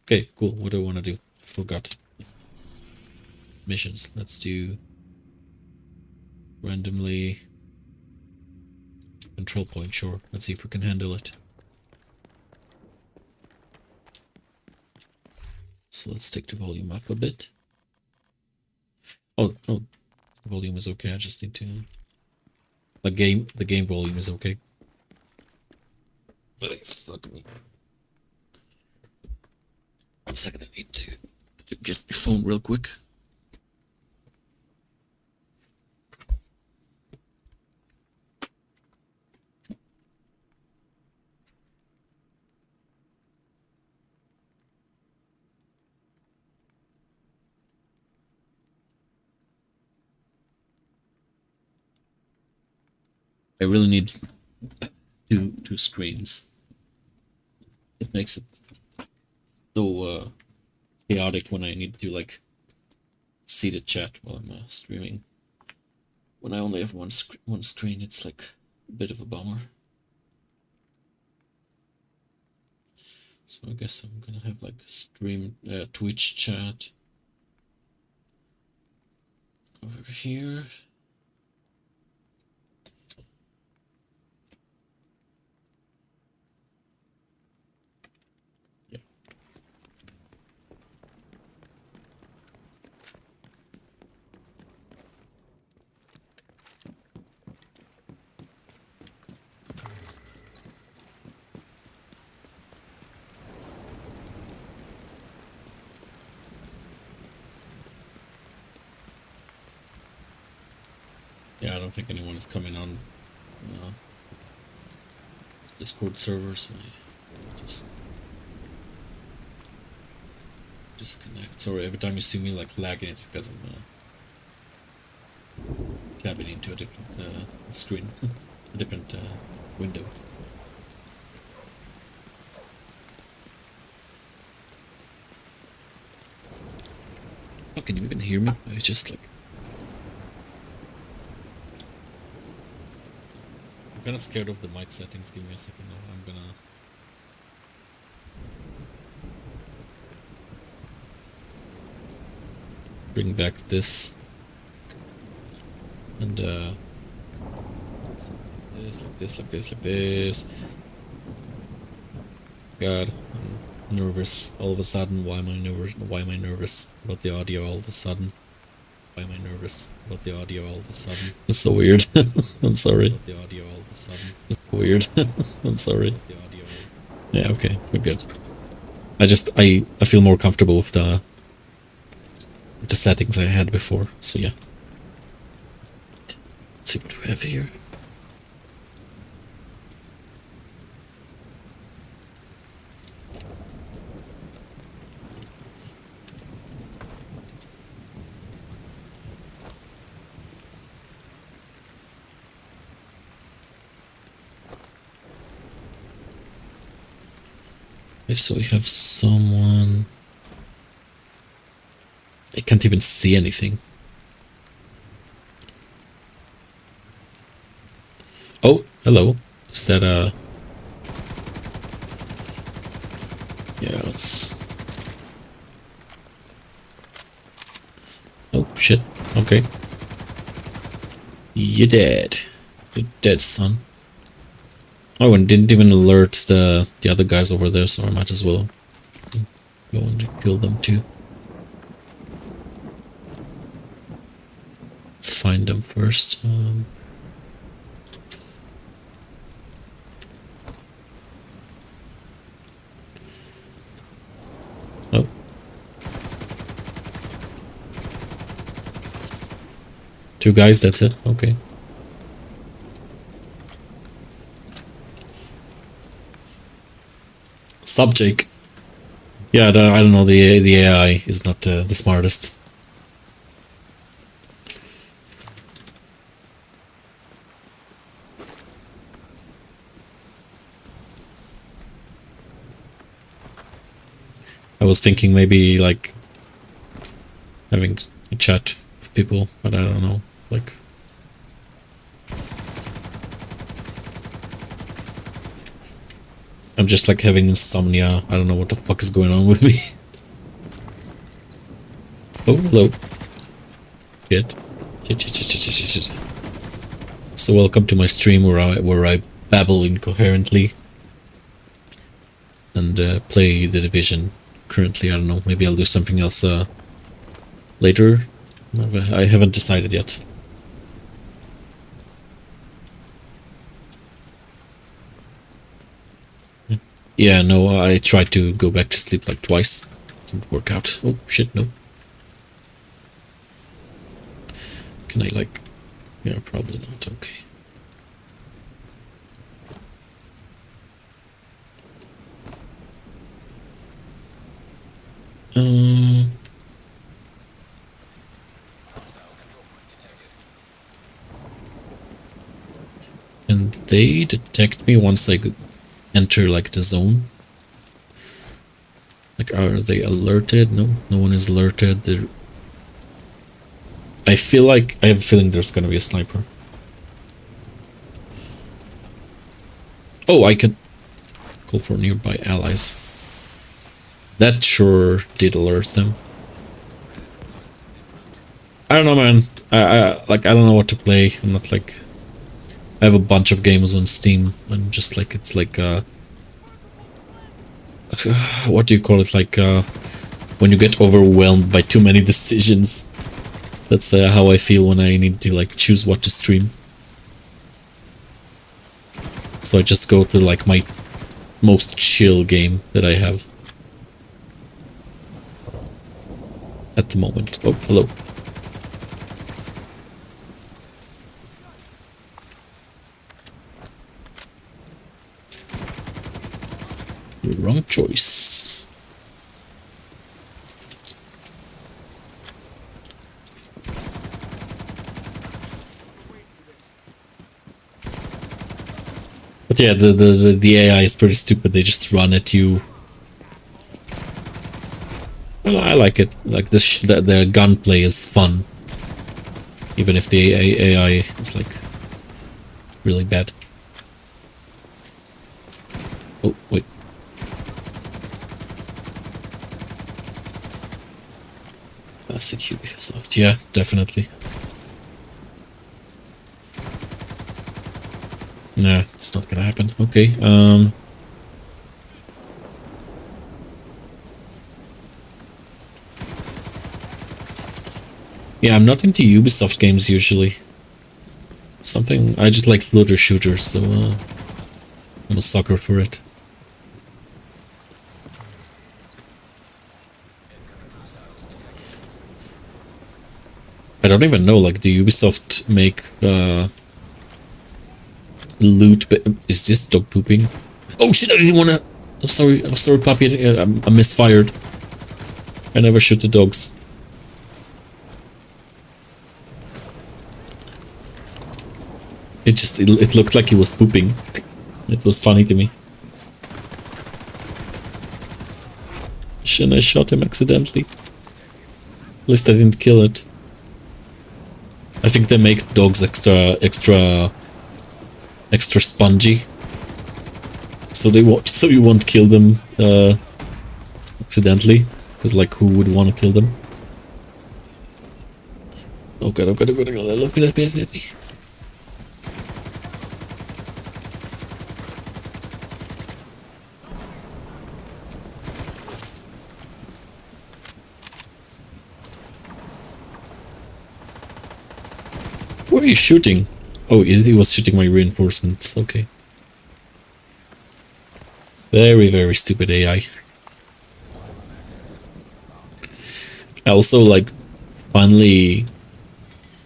Okay, cool. What do I want to do? I forgot. Missions. Let's do randomly control point. Sure. Let's see if we can handle it. So let's take the volume up a bit. Oh, no. Volume is okay. I just need to... The game volume is okay. But fuck me. 1 second, I need to get my phone real quick. I really need two screens. It makes it so chaotic when I need to like see the chat while I'm streaming. When I only have one screen, it's like a bit of a bummer. So I guess I'm gonna have like stream Twitch chat over here. Yeah, I don't think anyone is coming on Discord server, so I just disconnect. Sorry, every time you see me like lagging, it's because I'm tabbing into a different screen, a different window. Oh, can you even hear me? I was just like... I'm kinda scared of the mic settings. Give me a second now. I'm gonna... bring back this. And like this. God, I'm nervous all of a sudden. Why am I nervous? Why am I nervous about the audio all of a sudden? Why am I nervous about the audio all of a sudden? It's so weird. I'm sorry. About the audio all of a sudden. It's weird. I'm sorry. The audio. Yeah, okay, we're good. I feel more comfortable with the settings I had before, so yeah. Let's see what we have here. Okay, so we have someone... I can't even see anything. Oh, hello. Is that yeah, let's... Oh, shit. Okay. You're dead. You're dead, son. Oh, and didn't even alert the other guys over there, so I might as well go and kill them too. Let's find them first. Oh. Two guys, that's it? Okay. Sub Jake. Yeah, I don't know, the AI is not the smartest. I was thinking maybe like having a chat with people, but I don't know, like... I'm just like having insomnia. I don't know what the fuck is going on with me. Oh, hello. Shit. Shit. So welcome to my stream where I babble incoherently and play The Division. Currently, I don't know. Maybe I'll do something else later. I haven't decided yet. Yeah, no, I tried to go back to sleep like twice. Didn't work out. Oh, shit, no. Can I, like... Yeah, probably not. Okay. And they detect me once I enter, like, the zone? Like, are they alerted? No, no one is alerted. I feel like... I have a feeling there's gonna be a sniper. Oh, I can call for nearby allies. That sure did alert them. I don't know, man. I don't know what to play. I'm not like... I have a bunch of games on Steam. I'm just like... It's like, what do you call it? Like, when you get overwhelmed by too many decisions. That's how I feel when I need to, like, choose what to stream. So I just go to, like, my most chill game that I have. At the moment. Oh, hello. Wrong choice. But yeah, the AI is pretty stupid. They just run at you. Well, I like it. Like the gunplay is fun, even if the AI is like really bad. Oh wait. Classic Ubisoft. Yeah, definitely. Nah, it's not gonna happen. Okay. Yeah, I'm not into Ubisoft games usually. Something I just like looter shooters, so I'm a sucker for it. I don't even know, like, do Ubisoft make loot? Is this dog pooping? Oh shit! I didn't wanna. I'm sorry, puppy. I misfired. I never shoot the dogs. It looked like he was pooping. It was funny to me. Shouldn't I shot him accidentally? At least I didn't kill it. I think they make dogs extra spongy. So you won't kill them accidentally, because like who would want to kill them? Oh god, let me. Where are you shooting? Oh, he was shooting my reinforcements. Okay. Very, very stupid AI. I also, like, finally,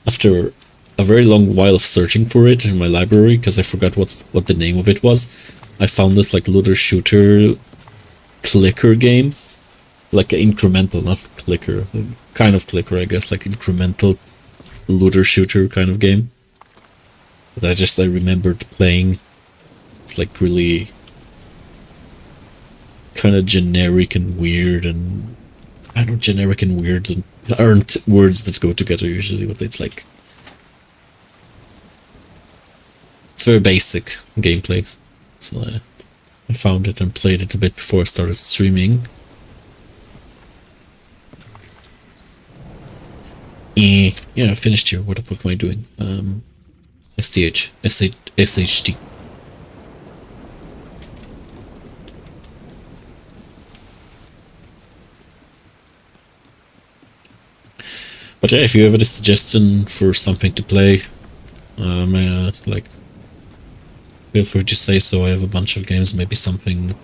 after a very long while of searching for it in my library, because I forgot what the name of it was, I found this, like, looter shooter clicker game. Like, an incremental, not clicker. Kind of clicker, I guess, like incremental looter shooter kind of game that I remembered playing. It's like really kind of generic and weird, and I don't know, generic and weird aren't words that go together usually, but it's like it's very basic gameplay. So I found it and played it a bit before I started streaming. Yeah, I finished here. What the fuck am I doing? SHD. But yeah, if you have a suggestion for something to play, like, feel free to say so. I have a bunch of games, maybe something.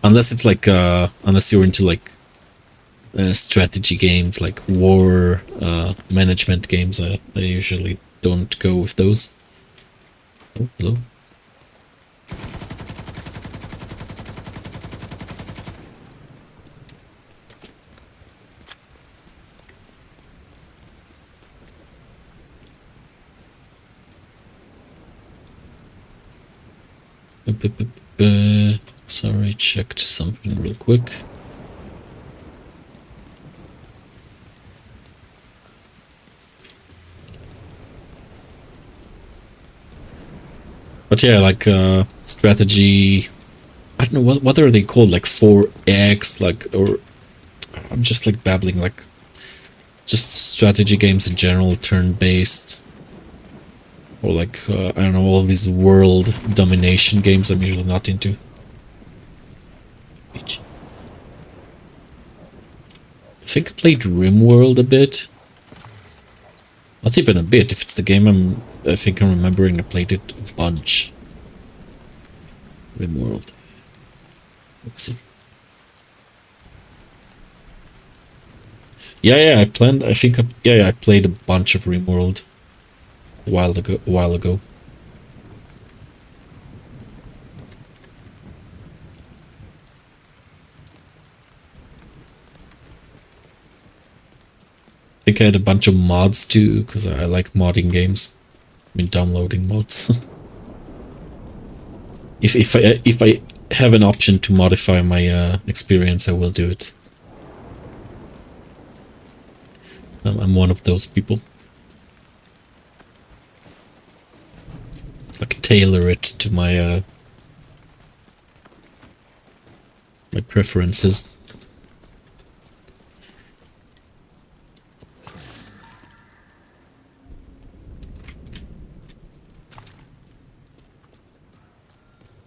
Unless it's like, unless you're into like strategy games, like war management games, I usually don't go with those. Oh, hello. Sorry, checked something real quick. But yeah, like strategy. I don't know what are they called, like 4X, like, or I'm just like babbling, like just strategy games in general, turn-based, or like I don't know, all these world domination games I'm usually not into. I think I played RimWorld a bit. Not even a bit. If it's the game I think I'm remembering, I played it a bunch. RimWorld. Let's see. Yeah, I planned. I think. I played a bunch of RimWorld a while ago. I think I had a bunch of mods too, because I like modding games. I mean, downloading mods. if I have an option to modify my experience, I will do it. I'm one of those people. Like tailor it to my my preferences.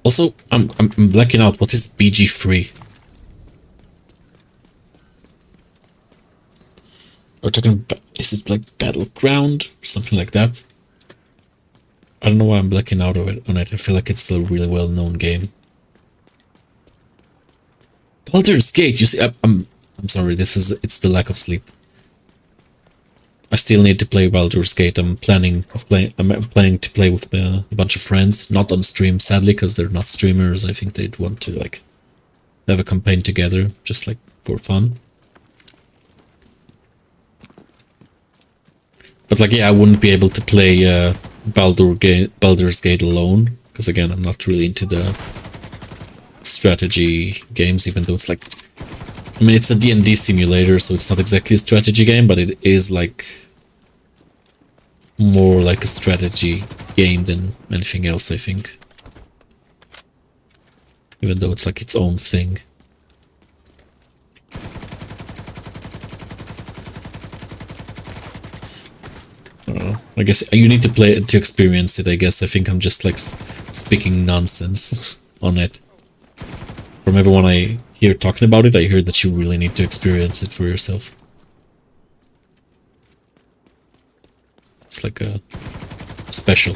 Also, I'm blacking out. What is BG3? We're talking about, is it like Battleground or something like that? I don't know why I'm blacking out on it. I feel like it's a really well-known game. Baldur's Gate. You see, I'm sorry. It's the lack of sleep. I still need to play Baldur's Gate. I'm planning to play with a bunch of friends, not on stream, sadly, because they're not streamers. I think they'd want to like have a campaign together, just like for fun. But like, yeah, I wouldn't be able to play Baldur's Gate alone, because again, I'm not really into the strategy games, even though it's like, I mean, it's a D&D simulator, so it's not exactly a strategy game, but it is like more like a strategy game than anything else, I think. Even though it's like its own thing. I don't know. I guess you need to play it to experience it, I guess. I think I'm just like speaking nonsense on it. From everyone I hear talking about it, I hear that you really need to experience it for yourself. It's like a special.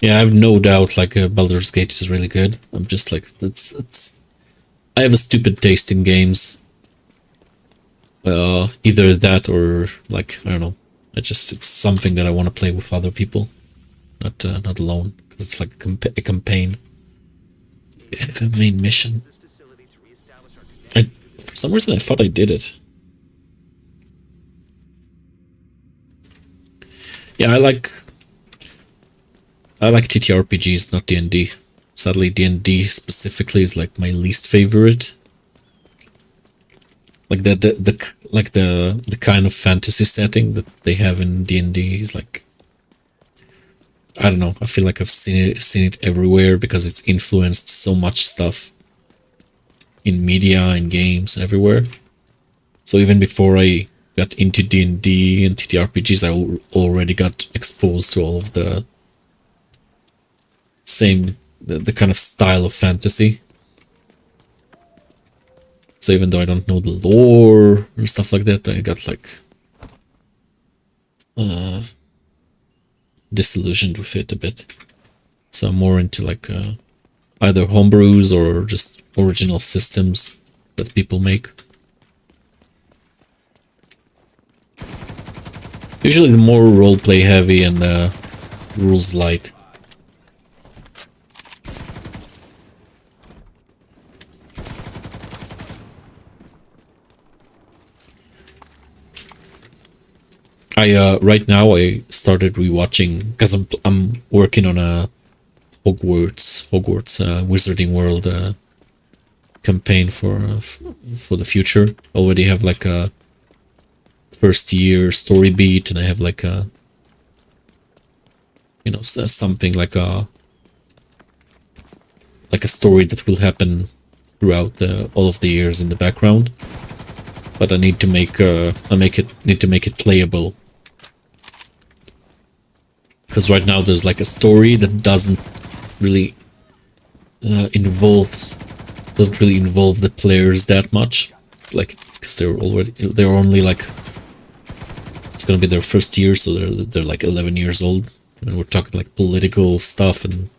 Yeah, I have no doubt like Baldur's Gate is really good. I'm just like, it's I have a stupid taste in games. Either that or like, I don't know. It's something that I want to play with other people, not alone, because it's like a campaign. I have a main mission. For some reason I thought I did it. Yeah, I like TTRPGs, not D&D. Sadly, D&D specifically is like my least favorite. like the kind of fantasy setting that they have in D&D is like, I don't know. I feel like I've seen it everywhere because it's influenced so much stuff in media and games and everywhere. So even before I got into D&D and TTRPGs, I already got exposed to all of the same the kind of style of fantasy. So even though I don't know the lore and stuff like that, I got like disillusioned with it a bit. So I'm more into like either homebrews or just original systems that people make. Usually the more roleplay heavy and rules light. Right now I started rewatching because I'm working on a Hogwarts Wizarding World campaign for the future. Already have like a first year story beat, and I have like a something like a story that will happen throughout all of the years in the background. But I need to make it playable. Because right now there's like a story that doesn't really involve the players that much, like because they're only like, it's gonna be their first year, so they're like 11 years old, and we're talking like political stuff, and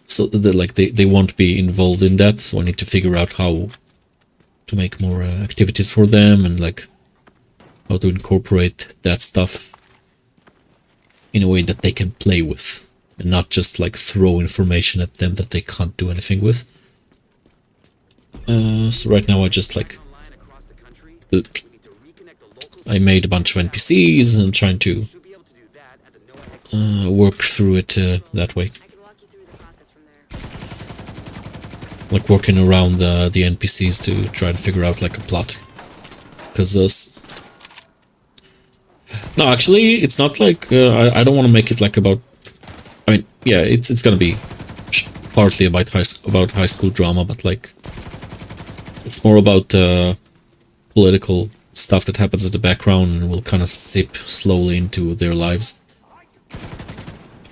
so they're like they won't be involved in that. So I need to figure out how to make more activities for them, and like how to incorporate that stuff in a way that they can play with, and not just like throw information at them that they can't do anything with. So right now I just like I made a bunch of NPCs and I'm trying to work through it that way. Like working around the NPCs to try to figure out like a plot. Because those... No, actually, it's not like... I don't want to make it like about... I mean, yeah, it's gonna be partly about high school drama, but like... It's more about political stuff that happens in the background and will kind of sip slowly into their lives. I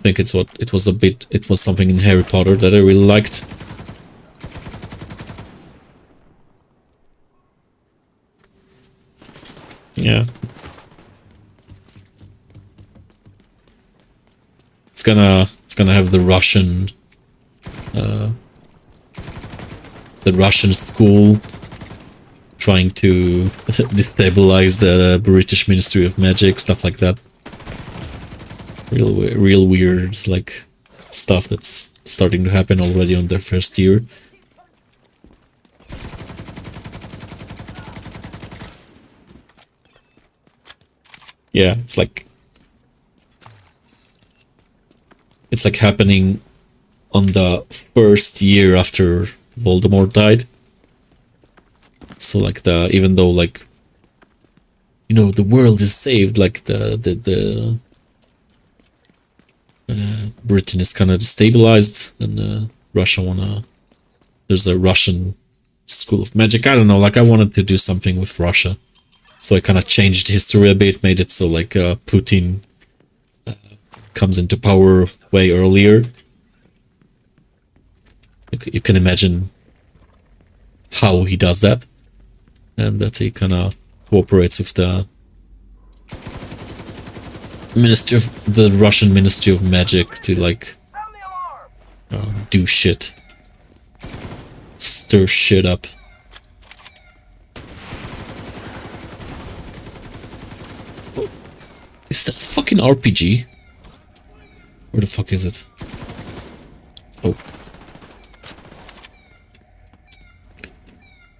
think it was something in Harry Potter that I really liked. Yeah. It's gonna have the Russian school trying to destabilize the British Ministry of Magic, stuff like that. Real weird, like, stuff that's starting to happen already on their first year. Yeah, it's like happening on the first year after Voldemort died. So like even though like, you know, the world is saved, like the Britain is kind of destabilized, and Russia there's a Russian school of magic. I don't know, like I wanted to do something with Russia. So I kind of changed history a bit, made it so like Putin comes into power way earlier. You can imagine how he does that, and that he kind of cooperates with the Russian Ministry of Magic to like do shit, stir shit up. Is that a fucking RPG? Where the fuck is it? Oh.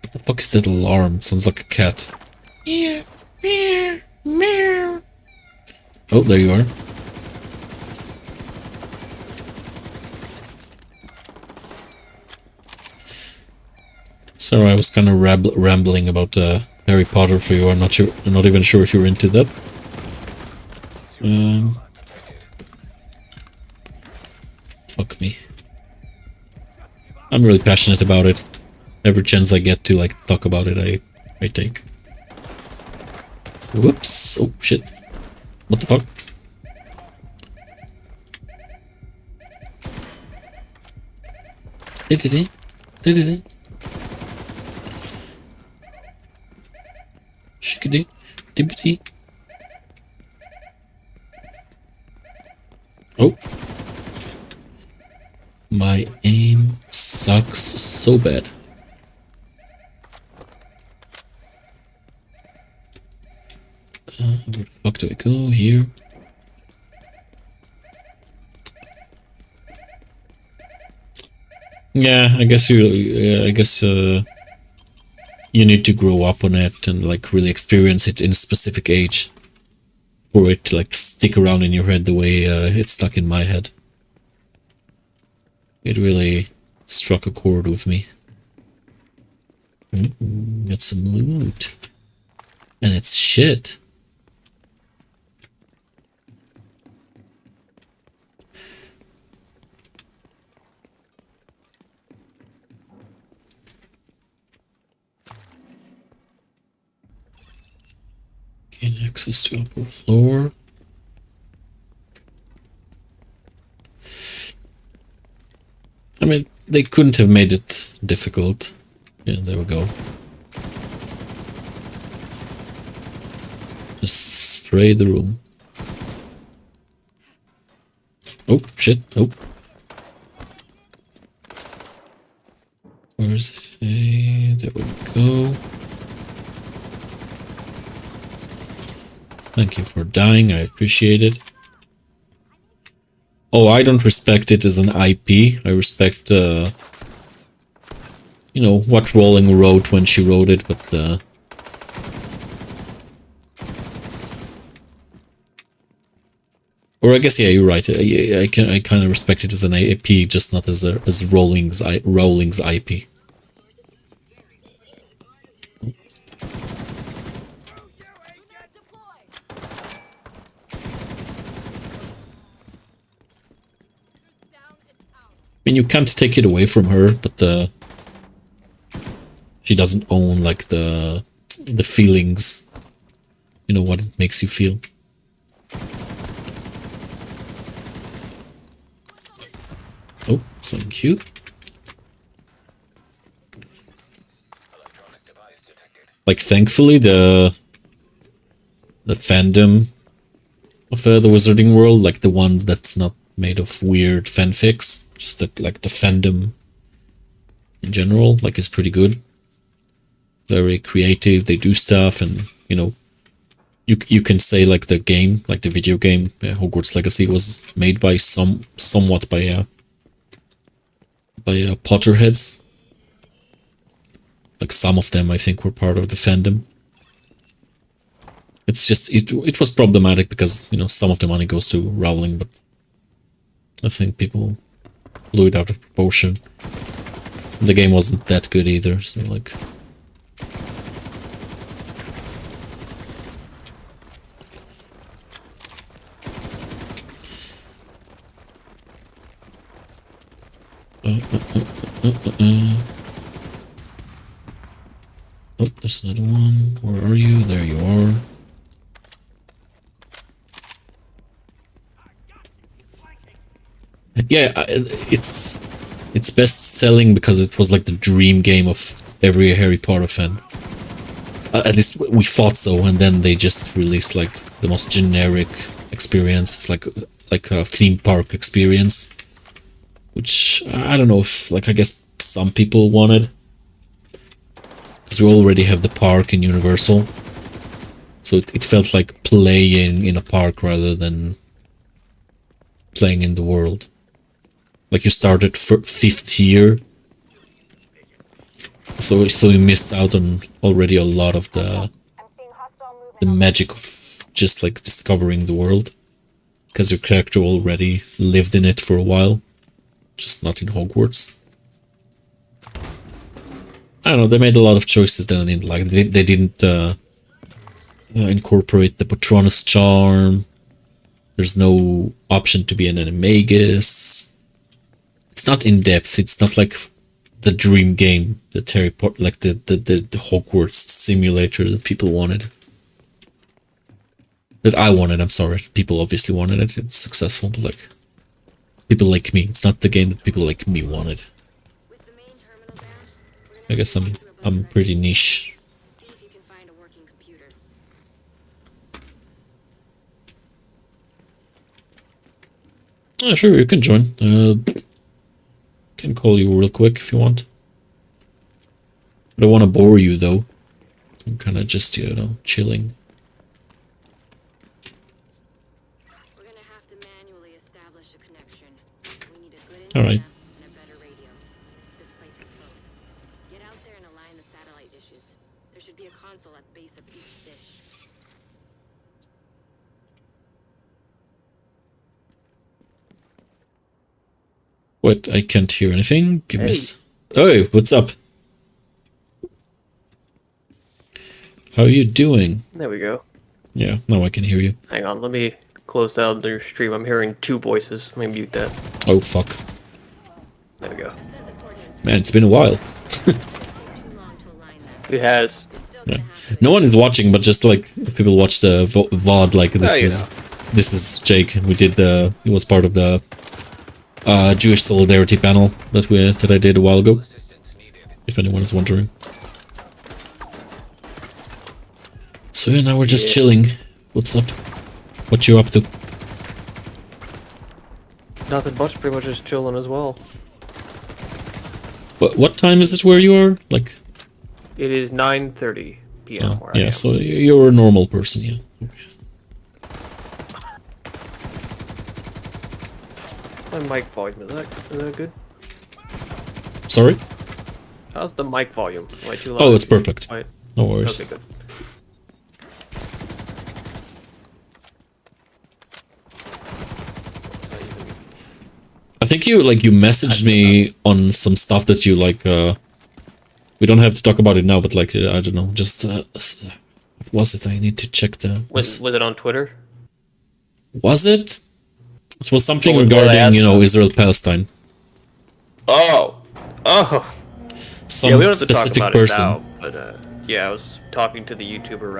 What the fuck is that alarm? It sounds like a cat. Meow, meow, meow. Oh, there you are. Sorry, I was kind of rambling about Harry Potter for you. I'm not sure. I'm not even sure if you're into that. Fuck me. I'm really passionate about it. Every chance I get to like talk about it, I take. Whoops! Oh shit! What the fuck? Did it? Shickity, dippity. Oh. My aim sucks so bad. Where the fuck do I go? Here. Yeah, I guess you need to grow up on it and like really experience it in a specific age for it to like stick around in your head the way it stuck in my head. It really struck a chord with me. Got some loot. And it's shit. Gain access to upper floor. I mean, they couldn't have made it difficult. Yeah, there we go. Just spray the room. Oh, shit. Oh. Where's he? There we go. Thank you for dying. I appreciate it. Oh, I don't respect it as an IP. I respect, you know, what Rowling wrote when she wrote it, but, or I guess, yeah, you're right. I kind of respect it as an IP, just not as Rowling's IP. I mean, you can't take it away from her, but she doesn't own like the feelings. You know what it makes you feel. Oh, thank you. Like, thankfully, the fandom of the Wizarding World, like the ones that's not made of weird fanfics, just like the fandom in general, like, is pretty good. Very creative. They do stuff, and you know, you can say like the game, like the video game, Hogwarts Legacy, was made by somewhat by Potterheads. Like some of them, I think, were part of the fandom. It's just it was problematic because, you know, some of the money goes to Rowling, but I think people blew it out of proportion. The game wasn't that good either, so like. Oh, there's another one. Where are you? There you are. Yeah, it's best selling because it was like the dream game of every Harry Potter fan. At least we thought so, and then they just released like the most generic experience. It's like a theme park experience, which I don't know if, like, I guess some people wanted, because we already have the park in Universal, so it felt like playing in a park rather than playing in the world. Like, you started for 5th year, so you miss out on already a lot of the magic of just like discovering the world, because your character already lived in it for a while, just not in Hogwarts. I don't know, they made a lot of choices that I didn't like. They didn't incorporate the Patronus charm. There's no option to be an animagus. It's not in depth. It's not like the dream game, the Harry Potter, like the Hogwarts simulator that people wanted. That I wanted, I'm sorry. People obviously wanted it. It's successful, but like people like me. It's not the game that people like me wanted. I guess I'm pretty niche. Yeah, sure, you can join. Can call you real quick if you want. I don't want to bore you though. I'm kind of just, you know, chilling. We're gonna have to manually establish a connection. We need a good All right. antenna and a better radio. This place is closed. Get out there and align the satellite dishes. There should be a console at the base of each dish. What? I can't hear anything. Give me. Hey. Oh, what's up? How are you doing? There we go. Yeah, now I can hear you. Hang on, let me close down your stream. I'm hearing two voices. Let me mute that. Oh fuck, There we go. man, it's been a while. Too long to align them. It has. Still Yeah. gonna have to No one is watching, but just like if people watch the VOD, like this you is know. this is Jake, and we did the. He was part of the Jewish solidarity panel that I did a while ago. If anyone is wondering. So yeah, now we're just Yeah. chilling. What's up? What you up to? Nothing much, pretty much just chilling as well. What time is it where you are? Like, It is 9:30 p.m. where I yeah. am. So you're a normal person, yeah. Okay. My mic volume, is that good? Sorry. How's the mic volume? Am I too loud? Oh, it's perfect. Right. No worries. Okay, good. I think you messaged me on some stuff that you like. We don't have to talk about it now, but like I don't know, just what was it? I need to check the. Was it on Twitter? Was it? It was something What was I regarding, asked you know, Israel Palestine. Oh! Some Yeah, we don't have to talk specific about person. it now, but yeah, I was talking to the YouTuber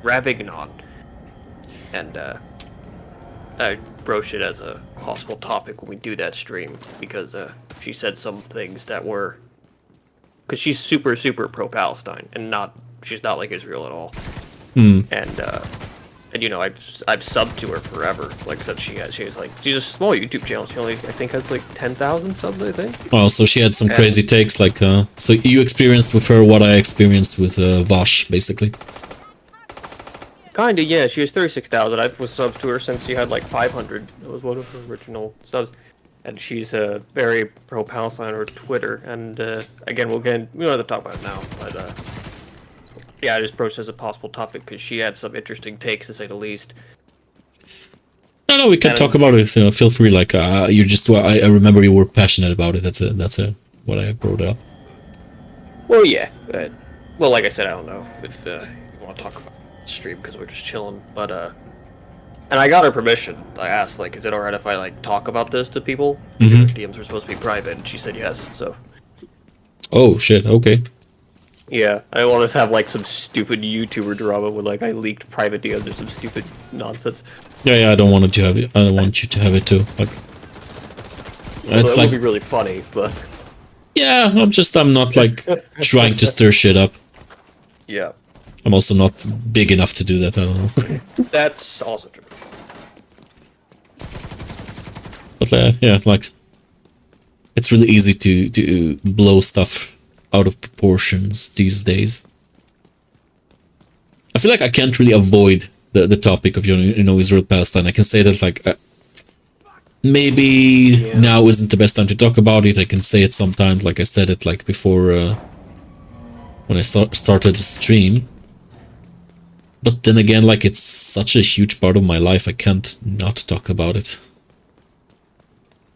Ravignon, and I broached it as a possible topic when we do that stream because she said some things that were, because she's super pro-Palestine and she's not like Israel at all, and you know I've subbed to her forever, like since she's a small YouTube channel. She only I think has like 10,000 subs, I think. Oh, so she had some And- crazy takes, like, so you experienced with her what I experienced with Vash, basically. Kinda, yeah. She has 36,000. I was subs to her since she had like 500. That was one of her original subs. And she's very pro-Palestine on her Twitter. And again, we don't have to talk about it now. But yeah, I just broached it as a possible topic because she had some interesting takes, to say the least. No, we can And- talk about it. Feel free. Like, you just. I remember you were passionate about it. That's what I brought up. Well, yeah. Well, like I said, I don't know if you want to talk about stream because we're just chilling. But and I got her permission. I asked, like, is it alright if I like talk about this to people? Mhm. DMs were supposed to be private, and she said yes. So. Oh shit. Okay. Yeah, I want us to have like some stupid YouTuber drama with like I leaked private DMs or some stupid nonsense. Yeah. I don't want to have it. I don't want you to have it too. Like, it's That like, would be really funny, but yeah. I'm not like trying to stir shit up. yeah, I'm also not big enough to do that. I don't know. that's also true. But yeah, like, it's really easy to blow stuff out of proportions these days. I feel like I can't really avoid the topic of, you know, Israel Palestine. I can say that, like, maybe now isn't the best time to talk about it. I can say it sometimes, like I said it like before when I started the stream. But then again, like, it's such a huge part of my life, I can't not talk about it.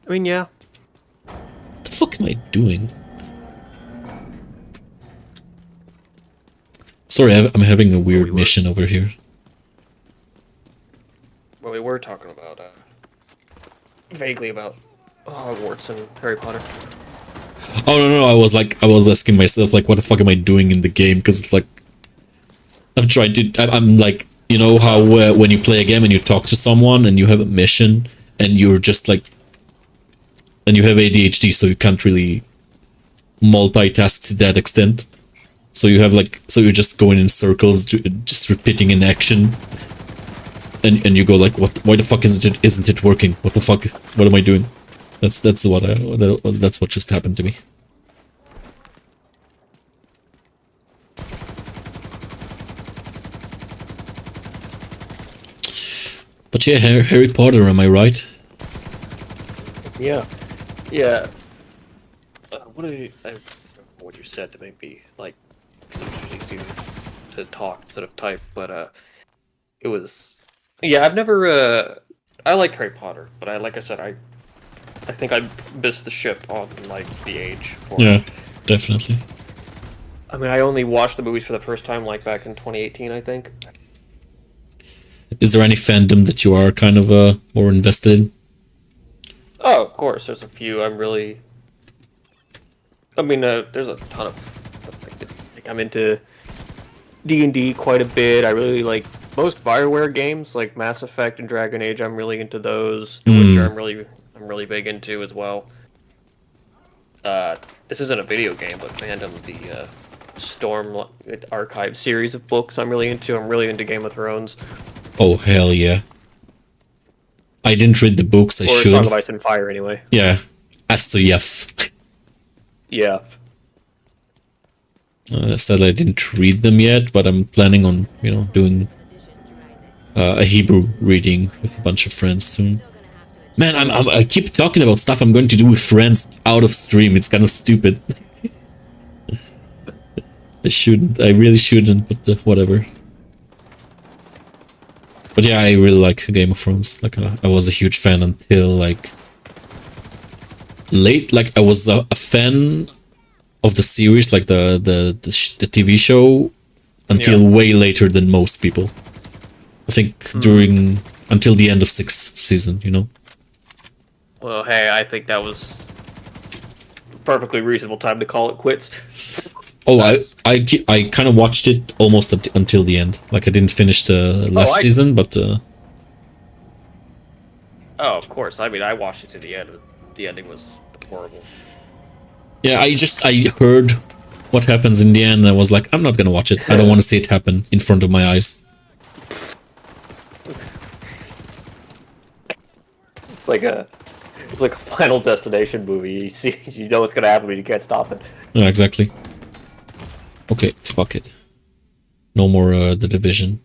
I mean, yeah, What the fuck am I doing? Sorry, I'm having a weird mission over here. Well, we were talking about vaguely about Hogwarts and Harry Potter. Oh no, I was asking myself like, what the fuck am I doing in the game? Because it's like, I'm like, you know how when you play a game and you talk to someone and you have a mission and you're just like, and you have ADHD, so you can't really multitask to that extent. So you have like, so you're just going in circles, just repeating an action, and you go like, what? Why the fuck isn't it working? What the fuck? What am I doing? That's what just happened to me. But yeah, Harry Potter, am I right? Yeah, yeah. What did I don't know what you said to make me like? Sometimes it's easy to talk instead of type, but it was. Yeah, I've never. I like Harry Potter, but like I said, I think I missed the ship on like the age. For Yeah, definitely. I mean, I only watched the movies for the first time like back in 2018, I think. Is there any fandom that you are kind of more invested in? Oh, of course, there's a few I'm really. I mean, there's a ton of like I'm into D&D quite a bit. I really like most Bioware games, like Mass Effect and Dragon Age. I'm really into those. The Witcher, I'm really big into as well. This isn't a video game, but fandom, the Storm Archive series of books, I'm really into. I'm really into Game of Thrones. Oh hell yeah! I didn't read the books. I Or should. Song of Ice and Fire, anyway. Yeah, Astoyef. Yeah. Said I didn't read them yet, but I'm planning on, you know, doing a Hebrew reading with a bunch of friends soon. Man, I keep talking about stuff I'm going to do with friends out of stream. It's kind of stupid. I shouldn't. I really shouldn't, but whatever. But yeah, I really like Game of Thrones. Like, I was a huge fan until like late. Like, I was a fan of the series, like the TV show, until way later than most people. I think until the end of 6th season, you know. Well, hey, I think that was a perfectly reasonable time to call it quits. Oh, I kind of watched it almost until the end. Like, I didn't finish the last season, but oh, of course. I mean, I watched it to the end. The ending was horrible. yeah, I heard what happens in the end, and I was like, I'm not gonna watch it. I don't want to see it happen in front of my eyes. It's like a Final Destination movie. You see, you know what's gonna happen, but you can't stop it. Yeah, exactly. Okay, fuck it. No more The Division.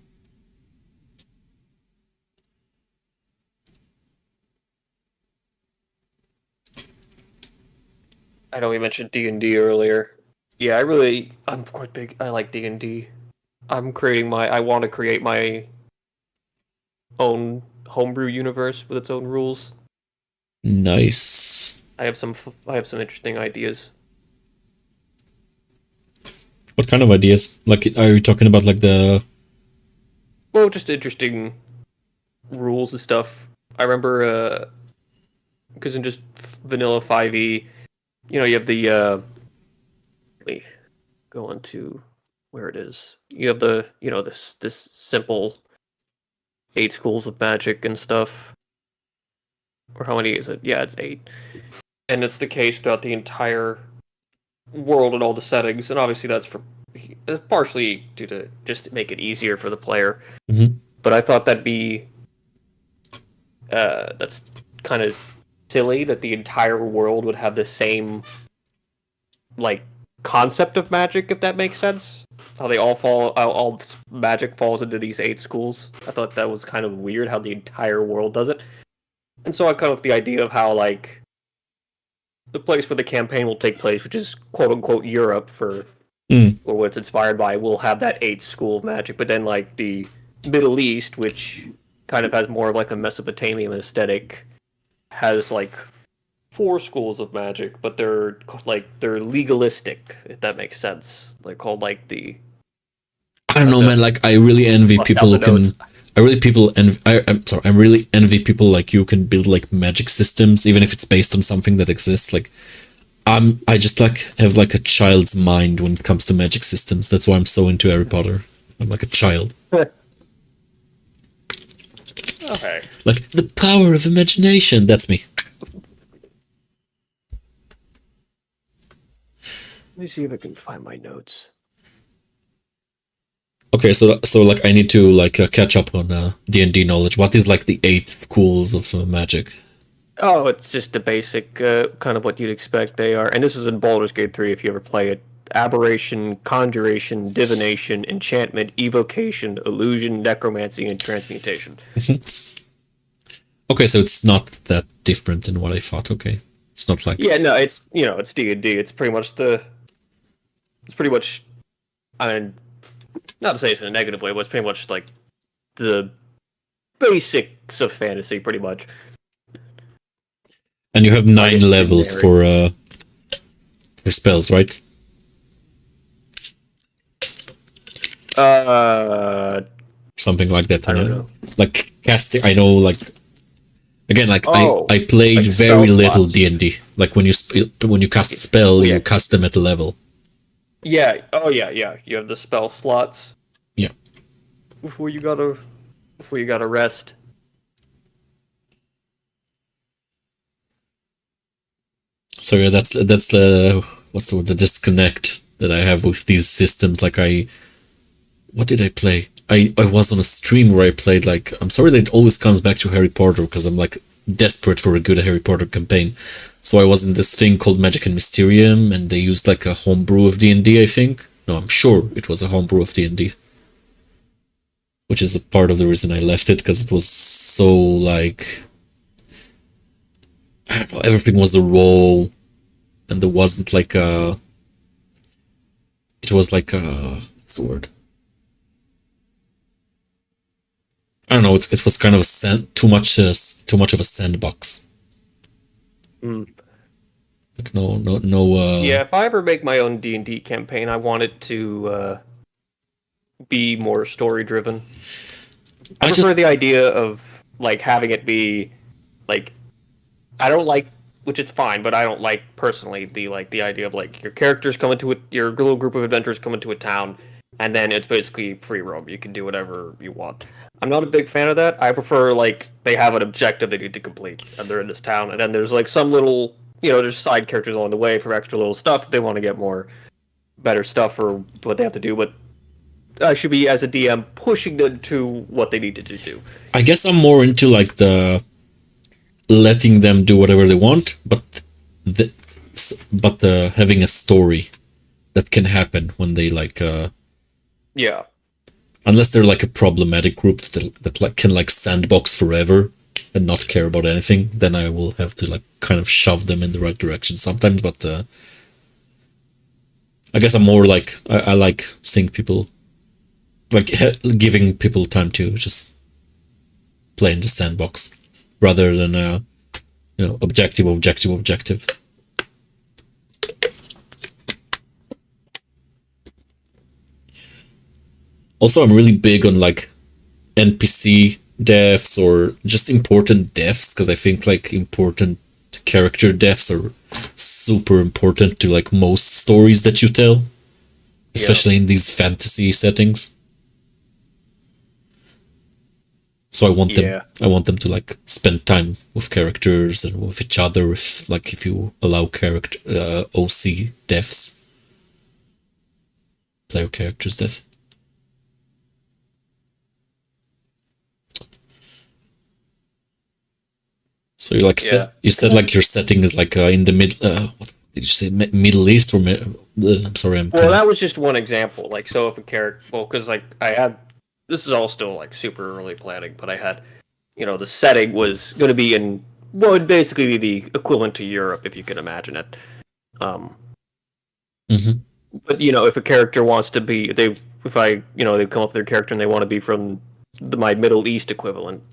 I know we mentioned D&D earlier. Yeah, I'm quite big. I like D&D. I want to create my own homebrew universe with its own rules. Nice. I have some interesting ideas. What kind of ideas? Like, are you talking about like Well, just interesting rules and stuff. I remember, because in just vanilla 5e, you know, you have the, let me go on to where it is. You have the, you know, this simple 8 schools of magic and stuff. Or how many is it? Yeah, it's 8. And it's the case throughout the entire world and all the settings, and obviously that's partially due to just to make it easier for the player. Mm-hmm. But I thought that's kind of silly that the entire world would have the same like concept of magic, if that makes sense. How they all magic falls into these 8 schools. I thought that was kind of weird how the entire world does it. And so I come up with the idea of how like the place where the campaign will take place, which is quote unquote Europe or what it's inspired by, will have that 8 school of magic. But then like the Middle East, which kind of has more of like a Mesopotamian aesthetic, has like 4 schools of magic, but they're legalistic, if that makes sense. They're called like the I don't know, the- man. Like, I really envy Flushed people who out the can. notes. I'm sorry. I really envy people like you who can build like magic systems, even if it's based on something that exists. Like, I just like have like a child's mind when it comes to magic systems. That's why I'm so into Harry Potter. I'm like a child. Okay. Like the power of imagination. That's me. Let me see if I can find my notes. Okay, so like I need to like catch up on D&D knowledge. What is like the 8 schools of magic? Oh, it's just the basic kind of what you'd expect they are. And this is in Baldur's Gate 3 if you ever play it. Aberration, conjuration, divination, enchantment, evocation, illusion, necromancy, and transmutation. Okay, so it's not that different than what I thought. Okay, it's not like Yeah, no, it's it's D&D. It's pretty much I mean, not to say it's in a negative way, but it's pretty much like the basics of fantasy, pretty much. and you have 9 it's levels for spells, right? Something like that. I don't yeah? know. Like casting, I know. Like again, like Oh, I played like very spell little slots. D&D. Like when you cast a spell, Yeah. you cast them at a level. Yeah. Oh, yeah. You have the spell slots Yeah. before you gotta rest. So yeah, that's the what's the word, the disconnect that I have with these systems. Like what did I play? I was on a stream where I played like, I'm sorry that it always comes back to Harry Potter because I'm like desperate for a good Harry Potter campaign. So I was in this thing called Magic and Mysterium, and they used like a homebrew of D&D, I think. No, I'm sure it was a homebrew of D&D. Which is a part of the reason I left it, because it was so like, I don't know, everything was a role, and there wasn't like a, it was like a, what's the word? I don't know. It was kind of too much of a sandbox. Mm. Like no. Yeah, if I ever make my own D&D campaign, I want it to be more story driven. I prefer the idea of like having it be like, I don't like, which is fine, but I don't like personally the idea of like your characters come into your little group of adventurers come into a town, and then it's basically free roam. You can do whatever you want. I'm not a big fan of that. I prefer like they have an objective they need to complete, and they're in this town, and then there's like some little, there's side characters along the way for extra little stuff if they want to get more better stuff for what they have to do. But I should be, as a DM, pushing them to what they needed to do. I guess I'm more into like the letting them do whatever they want, but having a story that can happen when they like Yeah. unless they're like a problematic group that like can like sandbox forever and not care about anything, then I will have to like kind of shove them in the right direction sometimes. But I guess I'm more like I like seeing people like giving people time to just play in the sandbox rather than objective. Also, I'm really big on like NPC deaths or just important deaths, because I think like important character deaths are super important to like most stories that you tell, especially in these fantasy settings. So I want them to like spend time with characters and with each other, if you allow character OC deaths, player characters death. So you like you said like your setting is like in the what did you say, Middle East or I'm sorry, Well, that was just one example. Like, so if a character, because like this is all still like super early planning, but I had, the setting was going to be in what would basically be the equivalent to Europe, if you can imagine it. But if a character wants to be, they come up with their character and they want to be from my Middle East equivalent,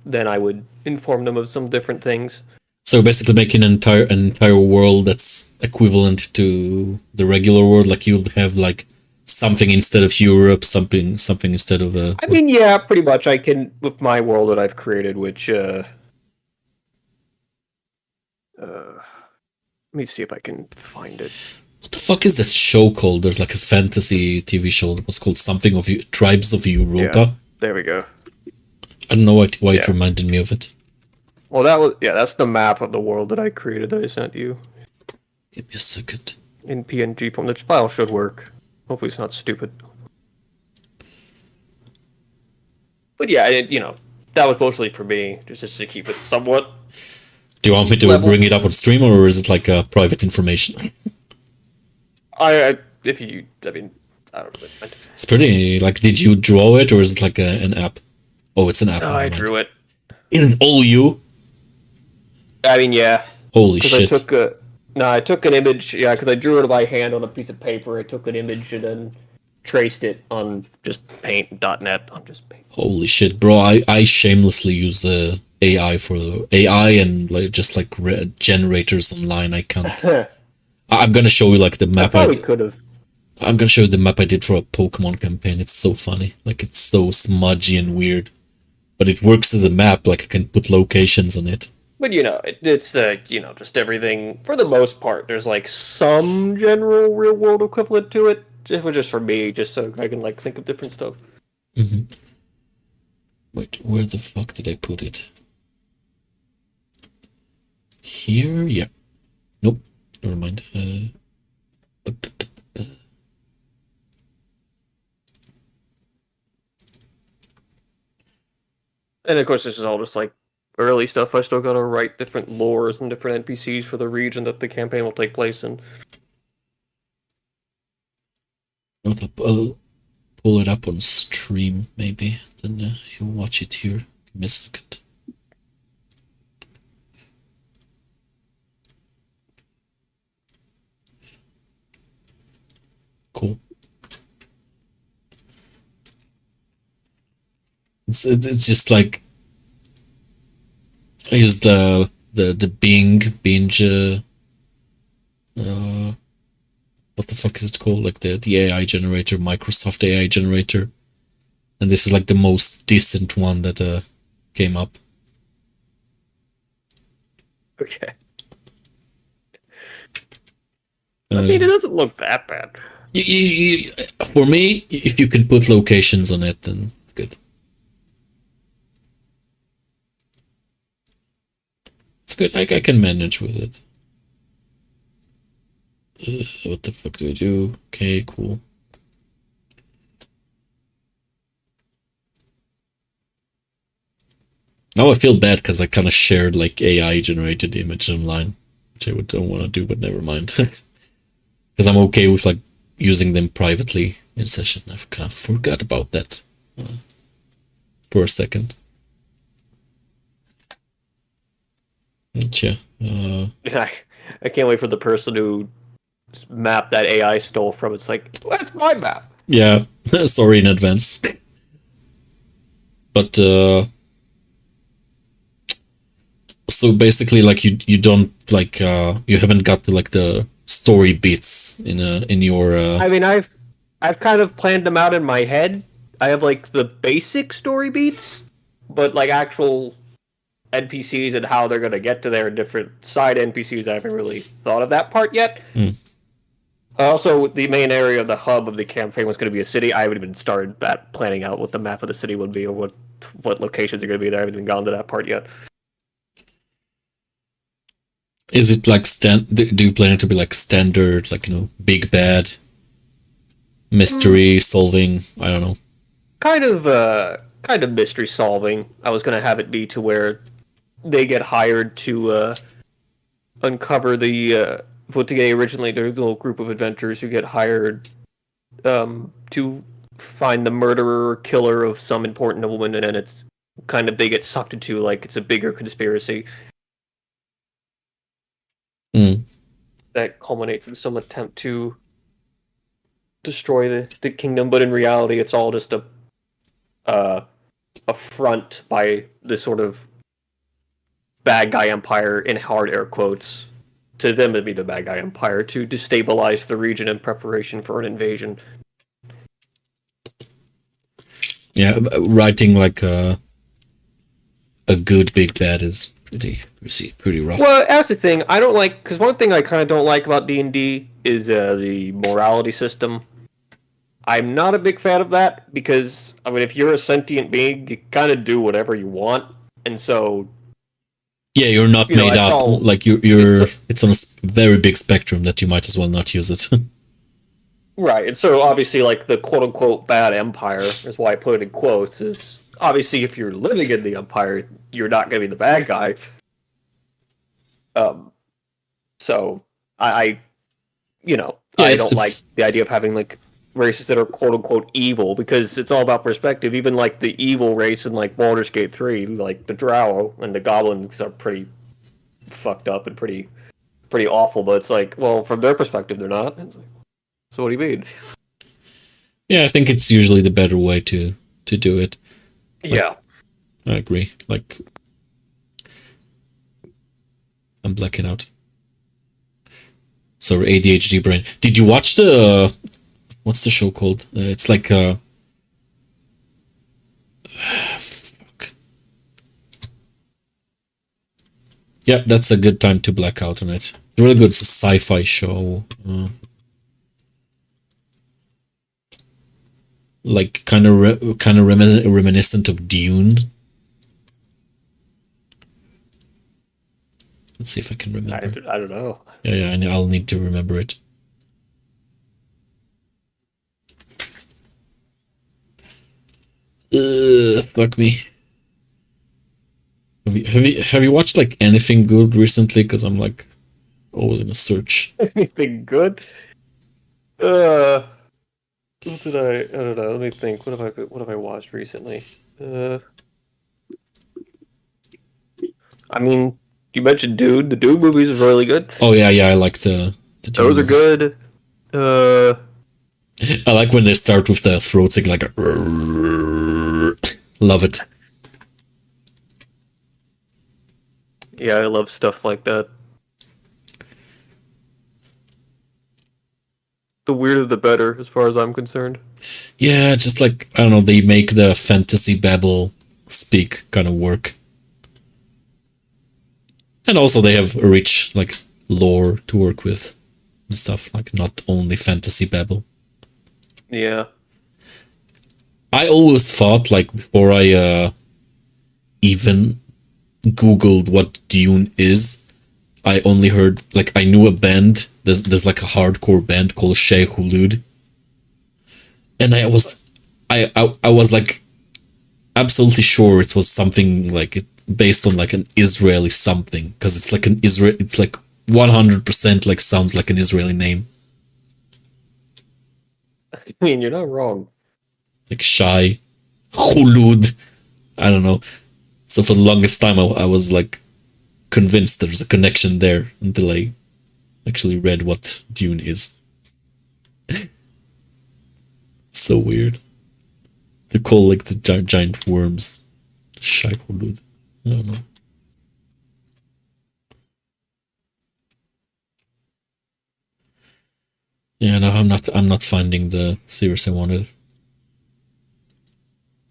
then I would inform them of some different things. So basically making an entire world that's equivalent to the regular world, like you'll have like something instead of Europe, something instead of I mean, yeah, pretty much. I can with my world that I've created, which let me see if I can find it. what the fuck is this show called? There's like a fantasy TV show that was called something of Tribes of Europa. Yeah, there we go. I don't know why it Yeah. reminded me of it. Well, that's the map of the world that I created that I sent you Give me a second. in PNG form. This file should work. Hopefully, it's not stupid. But yeah, that was mostly for me, just to keep it somewhat. Do you want me to Level. bring it up on stream, or is it like private information? I mean, I don't know. It's pretty. Like, did you draw it, or is it like an app? Oh, it's an app. Oh, never I mind. drew it. Isn't it all you? I mean, yeah. Holy Because shit! I took an image. Yeah, because I drew it by hand on a piece of paper. I took an image and then traced it on just paint.net on just paint. Holy shit, bro! I shamelessly use AI for AI and like just like generators online. I can't. I'm gonna show you like the I map. probably could have. I'm gonna show you the map I did for a Pokemon campaign. It's so funny. Like, it's so smudgy and weird, but it works as a map. Like, I can put locations on it. But it's just everything for the most part. There's like some general real world equivalent to it. It was just for me, just so I can like think of different stuff. Wait, where the fuck did I put it? Here? Yeah. Nope. Never mind. And of course, this is all just like early stuff. I still gotta write different lores and different NPCs for the region that the campaign will take place in. I'll pull it up on stream, maybe. Then you'll watch it here. Give me a second. Cool. It's just like I used the Binge what the fuck is it called? Like the AI generator, Microsoft AI generator, and this is like the most decent one that came up. Okay. I mean, it doesn't look that bad. For me, if you can put locations on it, then it's good. It's good. I can manage with it. What the fuck do I do? Okay, cool. Now I feel bad because I kind of shared like AI generated image online, which I don't want to do, but never mind. Because I'm okay with like using them privately in session. I've kind of forgot about that for a second. Gotcha. I can't wait for the person who map that AI stole from. It's like, that's my map. Yeah, sorry in advance. But so basically, like you don't like you haven't got to like the story beats in your. I mean, I've kind of planned them out in my head. I have like the basic story beats, but like actual NPCs and how they're gonna get to their different side NPCs, I haven't really thought of that part yet. Also, the main area of the hub of the campaign was going to be a city. I haven't even started that planning out what the map of the city would be or what locations are going to be there. I haven't even gone to that part yet. Is it like do you plan it to be like standard, like big bad, mystery solving? I don't know. Kind of mystery solving. I was going to have it be to where they get hired to uncover the originally there's a little group of adventurers who get hired to find the murderer or killer of some important woman, and then it's kind of they get sucked into like it's a bigger conspiracy that culminates in some attempt to destroy the kingdom, but in reality it's all just a front by this sort of bad guy empire in hard air quotes. To them, it'd be the bad guy empire to destabilize the region in preparation for an invasion. Yeah, writing like a good big bad is pretty rough. Well, that's the thing. I don't like because one thing I kind of don't like about D&D is the morality system. I'm not a big fan of that because I mean, if you're a sentient being, you kind of do whatever you want, and so Yeah, you're not you know, made it's up. all- Like you're it's on a very big spectrum that you might as well not use it. right. And so obviously, like the quote unquote bad empire is why I put it in quotes. Is obviously if you're living in the empire, you're not going to be the bad guy. So I you know, Yeah, I it's- don't like it's- the idea of having like races that are quote unquote evil because it's all about perspective. Even like the evil race in like Baldur's Gate 3, like the Drow and the goblins are pretty fucked up and pretty awful, but it's like, well, from their perspective they're not. It's like, so what do you mean? Yeah, I think it's usually the better way to do it. Yeah. I agree. Like I'm blacking out. Sorry, ADHD brain. Did you watch the what's the show called? It's like fuck. Yeah, that's a good time to black out on it. It's really good. It's a sci-fi show. Like kind of reminiscent of Dune. Let's see if I can remember. I don't know. Yeah, I'll need to remember it. Fuck me. Have you watched like anything good recently? Because I'm like always in a search. Anything good? What did I don't know. Let me think. What have I watched recently? I mean, you mentioned Dude. The Dude movies are really good. Oh yeah, I like the Those are movies. good. I like when they start with the throat singing like love it. Yeah, I love stuff like that. The weirder the better, as far as I'm concerned. Yeah, just like I don't know, they make the fantasy babble speak kind of work. And also they have a rich like lore to work with and stuff, like not only fantasy babble. Yeah. I always thought, like, before I even Googled what Dune is, I only heard, like, I knew a band. There's like a hardcore band called Shai Hulud. And I was like absolutely sure it was something like based on like an Israeli something, because it's like it's like 100% like sounds like an Israeli name. I mean, you're not wrong. Like Shai Hulud. I don't know. So for the longest time, I was like convinced there's a connection there until I actually read what Dune is. It's so weird. They call like the giant worms Shai Hulud. I don't know. Yeah, no, I'm not finding the series I wanted.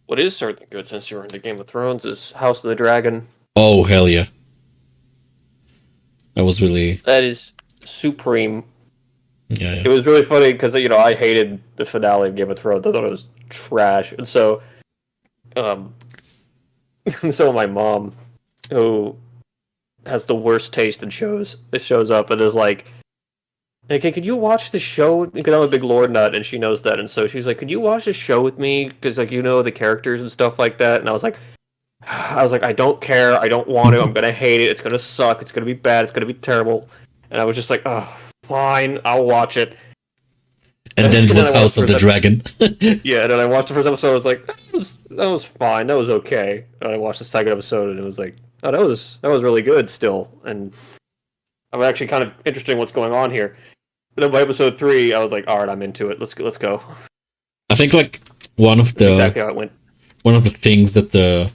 What is certainly good since you're into Game of Thrones is House of the Dragon. Oh hell yeah! I was really That is supreme. yeah. It was really funny because I hated the finale of Game of Thrones. I thought it was trash, and so, so my mom, who has the worst taste in shows, it shows up and is like, "Okay, could you watch the show?" Because I'm a big lore nut, and she knows that, and so she's like, "Could you watch the show with me? Because like the characters and stuff like that." And I was like, I don't care. I don't want to. I'm gonna hate it. It's gonna suck. It's gonna be bad. It's gonna be terrible. And I was just like, oh, fine, I'll watch it. And then it And was then I House of watched the the- Dragon. Yeah, and then I watched the first episode. I was like, that was fine. That was okay. And I watched the second episode, and it was like, oh, that was really good still. And I'm actually kind of interested in what's going on here. And then by episode 3, I was like, all right, I'm into it. Let's go. I think like one of That's the exactly how it went. one of the things that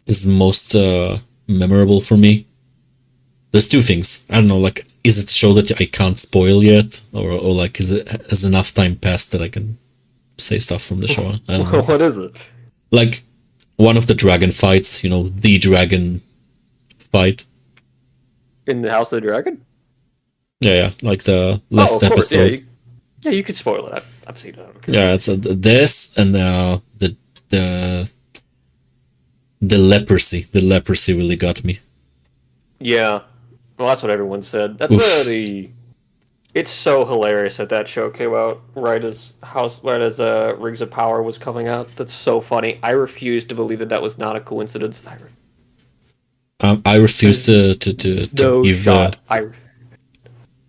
is most memorable for me. There's two things. I don't know, like, is it a show that I can't spoil yet, or like is it has enough time passed that I can say stuff from the show. I don't know. What is it? Like one of the dragon fights, you know, the dragon fight. In the House of the Dragon? Yeah, like the last of course, episode. Yeah, you could spoil it. I've seen it. Yeah, it's this and the leprosy. The leprosy really got me. Yeah. Well, that's what everyone said. That's Oof. It's so hilarious that show came out right as Rings of Power was coming out. That's so funny. I refuse to believe that was not a coincidence. I refuse to No give shot.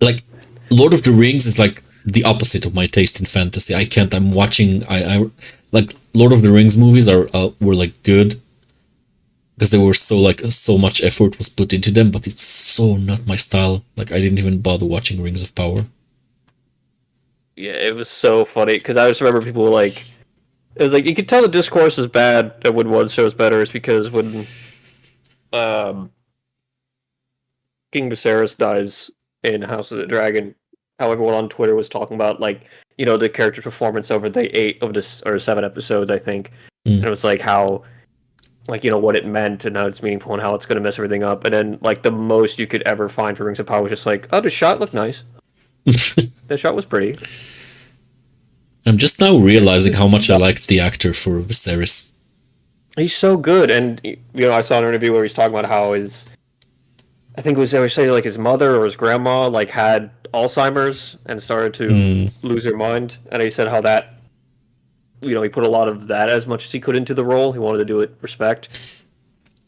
like Lord of the Rings is like the opposite of my taste in fantasy. I can't. I'm watching. I like Lord of the Rings movies were like good because they were so much effort was put into them, but it's so not my style. Like I didn't even bother watching Rings of Power. Yeah, it was so funny because I just remember people were like, it was like you could tell the discourse is bad and when one show's better is because when King Viserys dies in House of the Dragon, how everyone on Twitter was talking about like, you know, the character's performance over the 7 episodes, I think. And it was like how, like, you know, what it meant and how it's meaningful and how it's going to mess everything up. And then, like, the most you could ever find for Rings of Power was just like, oh, the shot looked nice. The shot was pretty. I'm just now realizing how much I liked the actor for Viserys. He's so good. And, you know, I saw an interview where he's talking about how I think it was, they were saying, like, his mother or his grandma, like, had Alzheimer's and started to lose her mind. And he said how that, you know, he put a lot of that as much as he could into the role. He wanted to do it respect.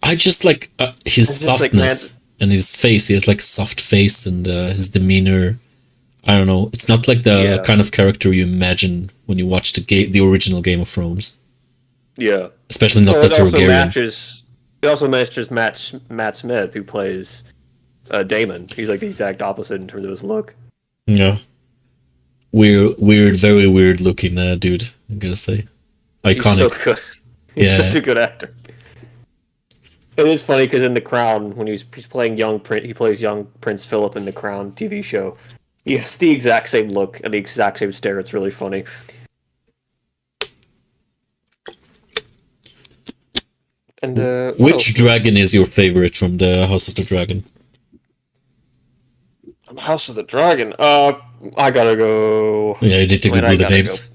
I just like his It's just, like, softness and his face. He has like a soft face and his demeanor. I don't know. It's not like the kind of character you imagine when you watch the original Game of Thrones. Yeah. Especially not the Targaryen. It also matches Matt Smith, who plays Daemon. He's like the exact opposite in terms of his look. Yeah. Weird, very weird looking dude, I'm gonna say. Iconic. He's so good. He's such a good actor. It is funny because in The Crown, when he's playing he plays young Prince Philip in The Crown TV show. He has the exact same look and the exact same stare. It's really funny. And which dragon is your favorite from the House of the Dragon? House of the Dragon. I gotta go. Yeah, you need to Google the names.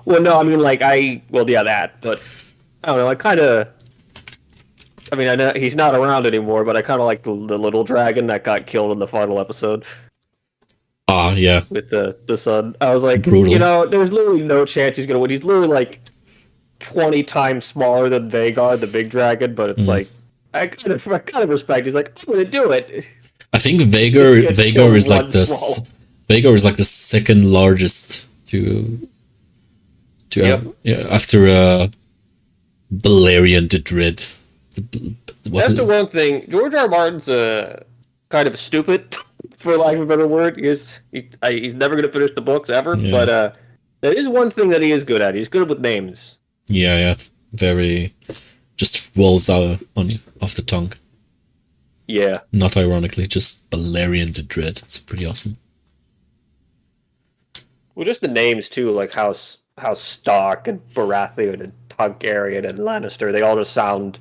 Well, no, I mean, like, that, but I don't know, I mean, I know he's not around anymore, but I kind of like the little dragon that got killed in the final episode. Ah, yeah. With the son. I was like, brutal. You know, there's literally no chance he's gonna win. He's literally like 20 times smaller than Vhagar, the big dragon, but it's like, I kind of respect. He's like, I'm gonna do it. I think Vhagar is like Vhagar is like the second largest to after Balerion the Dread. That's the one thing. George R. R. Martin's kind of stupid, for lack of a better word. He's never going to finish the books ever, but there is one thing that he is good at. He's good with names. Yeah, very just rolls out off the tongue. Yeah. Not ironically, just Balerion the Dread. It's pretty awesome. Well, just the names too, like how Stark and Baratheon and Targaryen and Lannister, they all just sound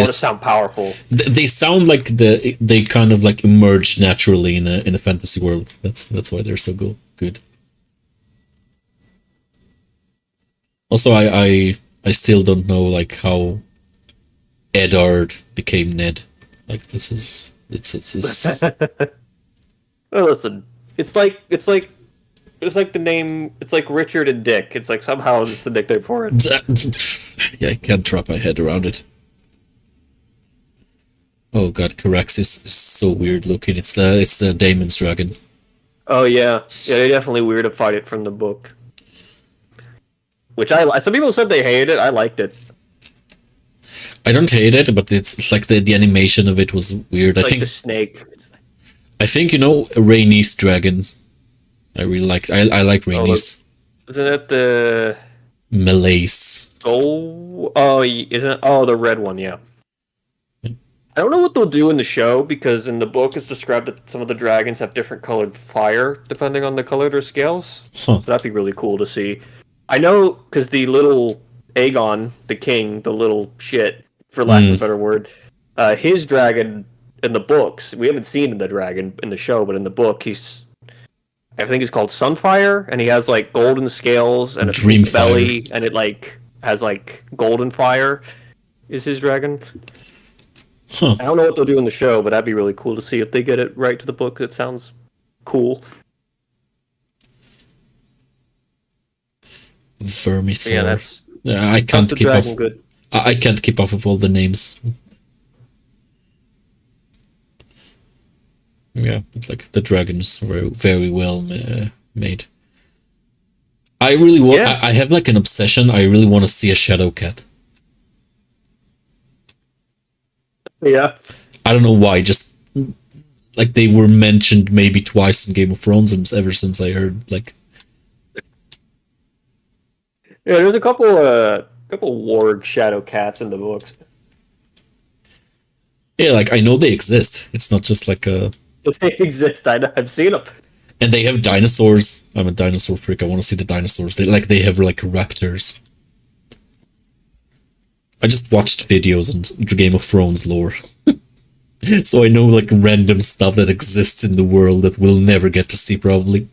sound powerful. They sound like they kind of like emerge naturally in a fantasy world. That's why they're so good. Also, I still don't know like how Eddard became Ned. Like this is it's Well, listen, it's like the name. It's like Richard and Dick. It's like somehow it's the nickname for it. Yeah, I can't wrap my head around it. Oh god, Caraxes is so weird looking. It's the Daemon's dragon. Oh yeah, they definitely weirdified it from the book. Which some people said they hated it. I liked it. I don't hate it, but it's like the animation of it was weird. It's I think the snake. I think Rhaenys dragon. I really like. I like Rhaenys. Isn't it the Meleys? The red one? Yeah. I don't know what they'll do in the show because in the book it's described that some of the dragons have different colored fire depending on the color of their scales. Huh. So that'd be really cool to see. I know because the little Aegon, the king, the little shit, for lack of a better word, his dragon in the books, we haven't seen the dragon in the show, but in the book, I think he's called Sunfire, and he has like golden scales and a pink Dreamfire. belly, and it like has like golden fire. Is his dragon? Huh. I don't know what they'll do in the show, but that'd be really cool to see if they get it right to the book. It sounds cool. Vermithor. But yeah, that's I can't the keep up. dragon good. I can't keep up with all the names. Yeah, it's like the dragons were very well made. I really want. Yeah. I have like an obsession. I really want to see a shadow cat. Yeah. I don't know why. Just like they were mentioned maybe twice in Game of Thrones, and ever since I heard like. Yeah, there's a couple warg shadow cats in the books. Yeah, like I know they exist. It's not just like a. If they exist, I've seen them. And they have dinosaurs. I'm a dinosaur freak. I want to see the dinosaurs. They have like raptors. I just watched videos on Game of Thrones lore. So I know like random stuff that exists in the world that we'll never get to see probably.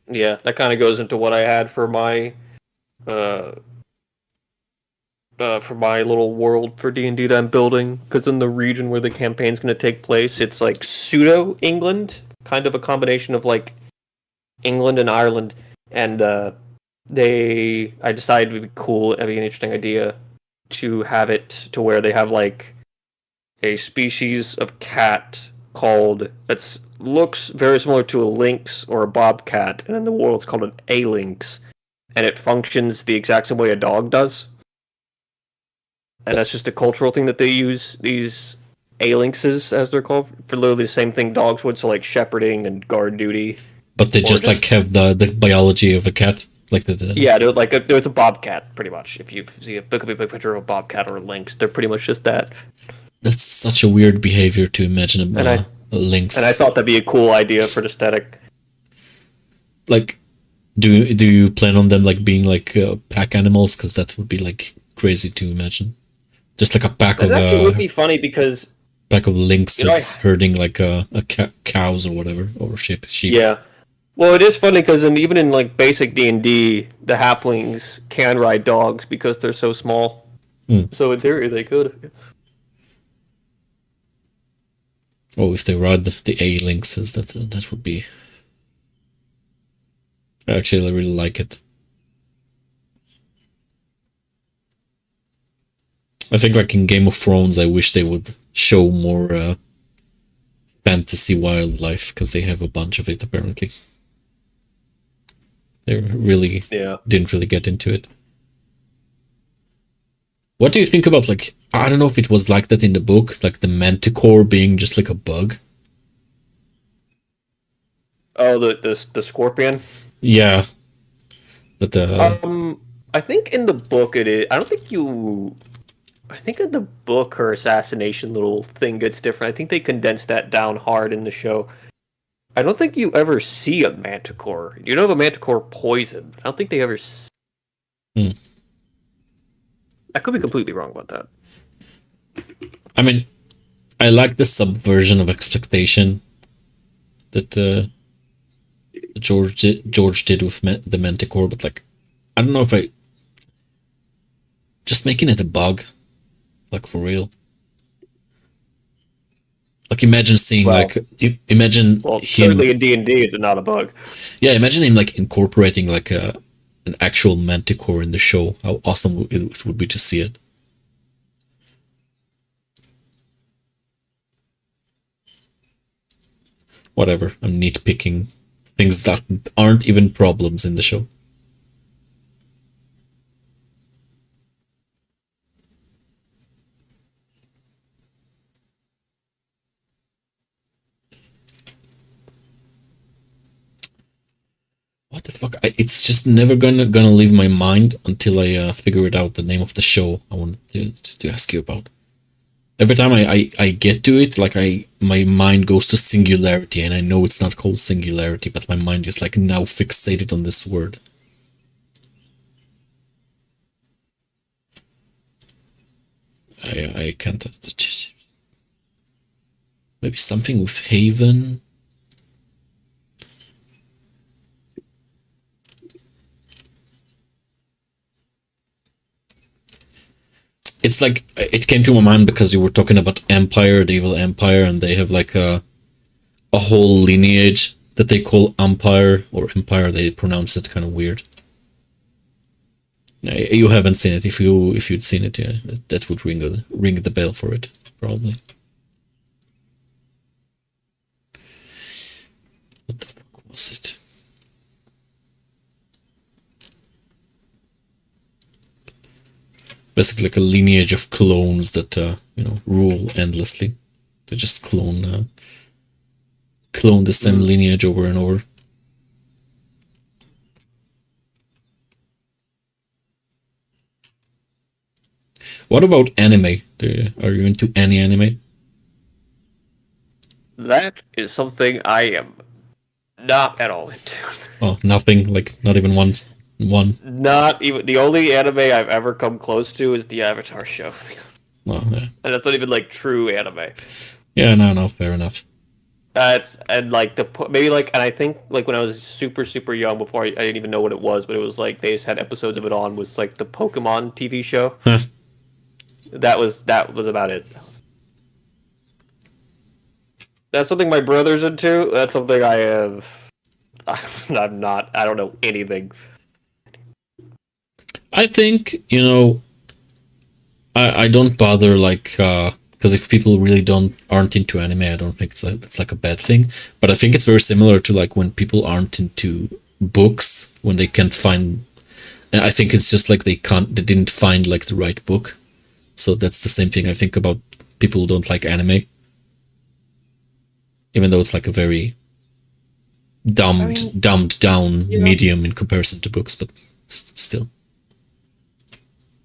Yeah, that kind of goes into what I had for my little world for D&D that I'm building, because in the region where the campaign's going to take place, it's like pseudo England, kind of a combination of like England and Ireland, and I decided it would be cool, it'd be an interesting idea to have it to where they have like a species of cat that looks very similar to a lynx or a bobcat, and in the world it's called an A-lynx, and it functions the exact same way a dog does. And that's just a cultural thing that they use, these A-lynxes, as they're called, for literally the same thing dogs would, so like shepherding and guard duty. But they just like have the biology of a cat. Like Yeah, they're a bobcat, pretty much. If you see a big picture of a bobcat or a lynx, they're pretty much just that. That's such a weird behavior to imagine a lynx. And I thought that'd be a cool idea for the aesthetic. Like, do you plan on them like being like pack animals? Because that would be like crazy to imagine. Just like a pack That of actually would be funny because lynxes herding like cows or whatever, or sheep. Yeah. Well, it is funny because even in like basic D&D, the halflings can ride dogs because they're so small. So in theory, they could. Oh, if they ride the A-lynxes, that would be. Actually, I really like it. I think like in Game of Thrones, I wish they would show more fantasy wildlife, because they have a bunch of it apparently. They really didn't really get into it. What do you think about, like, I don't know if it was like that in the book, like the manticore being just like a bug? Oh, the scorpion? Yeah. But I think in the book it is. I think in the book her assassination little thing gets different. I think they condensed that down hard in the show. I don't think you ever see a manticore. You know, a manticore poison. I don't think they ever. I could be completely wrong about that. I mean, I like the subversion of expectation that George did with the manticore, but like, I don't know if I just making it a bug, like for real. Like imagine seeing imagine him. Certainly in D&D, it's not a bug. Yeah, imagine him like incorporating like an actual manticore in the show. How awesome it would be to see it. Whatever, I'm nitpicking things that aren't even problems in the show. What the fuck? It's just never gonna leave my mind until I figure it out, the name of the show I wanted to ask you about. Every time I get to it, like my mind goes to singularity, and I know it's not called singularity, but my mind is like now fixated on this word. I can't. Maybe something with Haven. It's like it came to my mind because you were talking about Empire, the evil Empire, and they have like a whole lineage that they call Umpire or Empire. They pronounce it kind of weird. You haven't seen it. If you'd seen it, yeah, that would ring the bell for it probably. What the fuck was it? Basically, like a lineage of clones that rule endlessly. They just clone the same lineage over and over. What about anime? Are you into any anime? That is something I am not at all into. Oh, nothing. Like not even once. One. Not even the only anime I've ever come close to is the Avatar show. Oh, yeah. And that's not even like true anime. Yeah, no, fair enough. And like maybe like, and I think like when I was super young, before I didn't even know what it was, but it was like they just had episodes of it on, was like the Pokemon TV show. Huh. That was about it. That's something my brother's into. That's something I have. I'm not. I don't know anything. I think, I don't bother like because if people really aren't into anime, I don't think it's like a bad thing. But I think it's very similar to like when people aren't into books, when they can't find. And I think it's just like they didn't find like the right book. So that's the same thing I think about people who don't like anime. Even though it's like a very dumbed down medium in comparison to books, but still.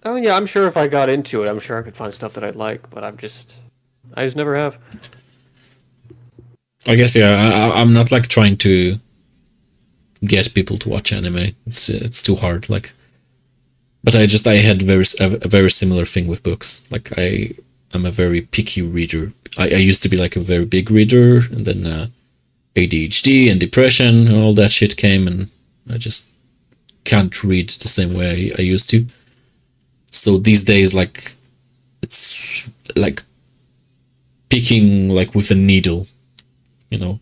Oh yeah, I'm sure if I got into it, I'm sure I could find stuff that I'd like, but I just never have. I guess I'm not like trying to get people to watch anime. It's too hard. Like, but I had a very similar thing with books. Like I'm a very picky reader. I used to be like a very big reader, and then ADHD and depression and all that shit came, and I just can't read the same way I used to. So these days, like, it's like picking like with a needle, until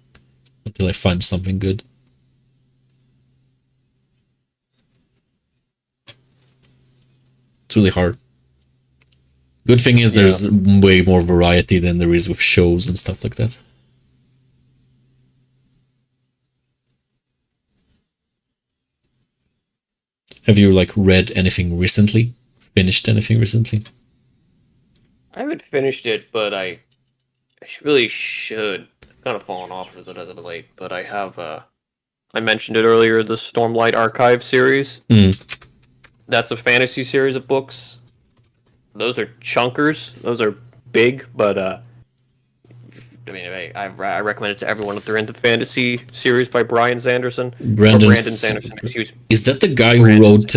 I find something good. It's really hard. Good thing is there's way more variety than there is with shows and stuff like that. Have you like read anything recently? Finished anything recently? I haven't finished it, but I really should. I've kind of fallen off as of late, but I have. I mentioned it earlier. The Stormlight Archive series. That's a fantasy series of books. Those are chunkers. Those are big, but I mean, I recommend it to everyone if they're into fantasy series by Brandon Sanderson. Brandon Sanderson. Excuse me. Is that the guy who wrote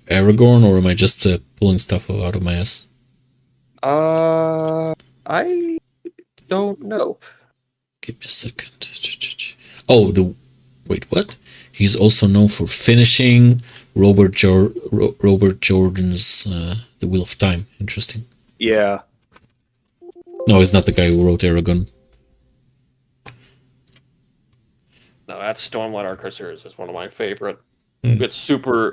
Aragorn, or am I just pulling stuff out of my ass? I don't know. Give me a second. Oh, wait, what? He's also known for finishing Robert Jordan's The Wheel of Time. Interesting. Yeah. No, he's not the guy who wrote Aragon. No, that's Stormlight Archive series. It's one of my favorite. It's super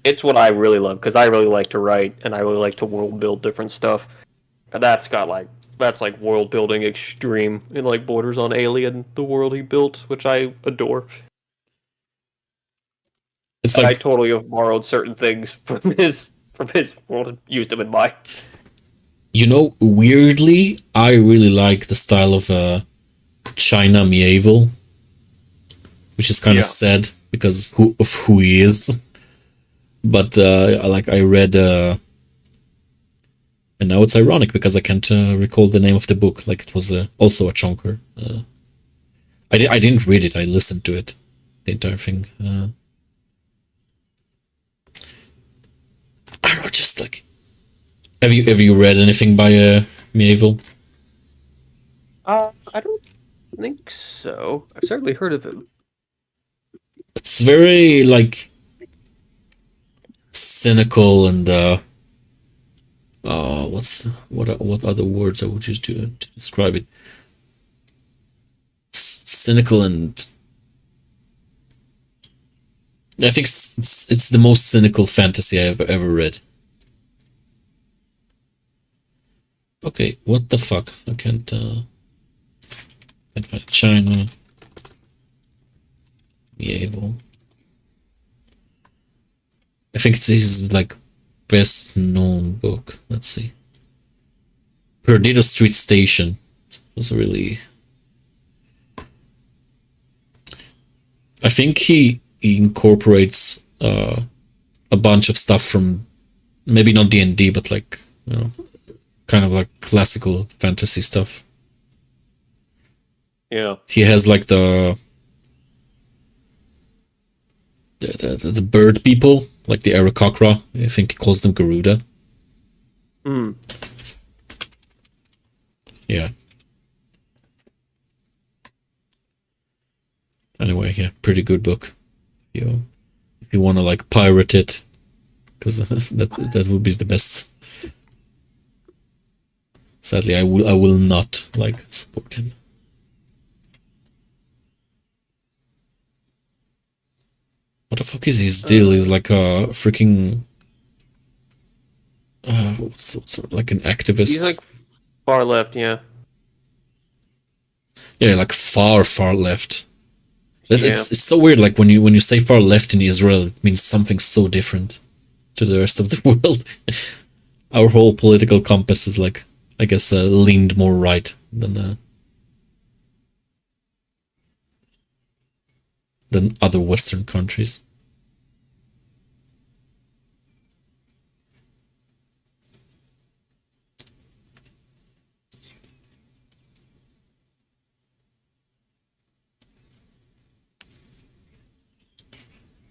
it's what I really love, because I really like to write and I really like to world build different stuff. And that's like world building extreme. It like borders on Alien, the world he built, which I adore. It's like I totally have borrowed certain things from his world and used them in mine. Weirdly, I really like the style of China Mieville, which is kind of sad because of who he is. But I read an And now it's ironic because I can't recall the name of the book. Like it was also a chonker. I didn't read it. I listened to it, the entire thing. I don't know, just like. Have you read anything by Mieville? I don't think so. I've certainly heard of him. It's very like cynical and what other words I would use to describe it? Cynical and I think it's the most cynical fantasy I've ever read. Okay, what the fuck? I can't find China. Medieval. I think it's his like best known book. Let's see. Perdido Street Station. It was really. I think he incorporates a bunch of stuff from maybe not D&D, but like kind of like classical fantasy stuff. Yeah. He has like the bird people, like the Aarakocra. I think he calls them Garuda. Hmm. Yeah. Anyway, yeah, pretty good book. If you want to like pirate it, because that would be the best. Sadly, I will not like support him. What the fuck is his deal? He's like a freaking what's like an activist. He's like far left, yeah. Yeah, like far left. Yeah. It's so weird. Like when you say far left in Israel, it means something so different to the rest of the world. Our whole political compass is like, I guess, leaned more right than other Western countries.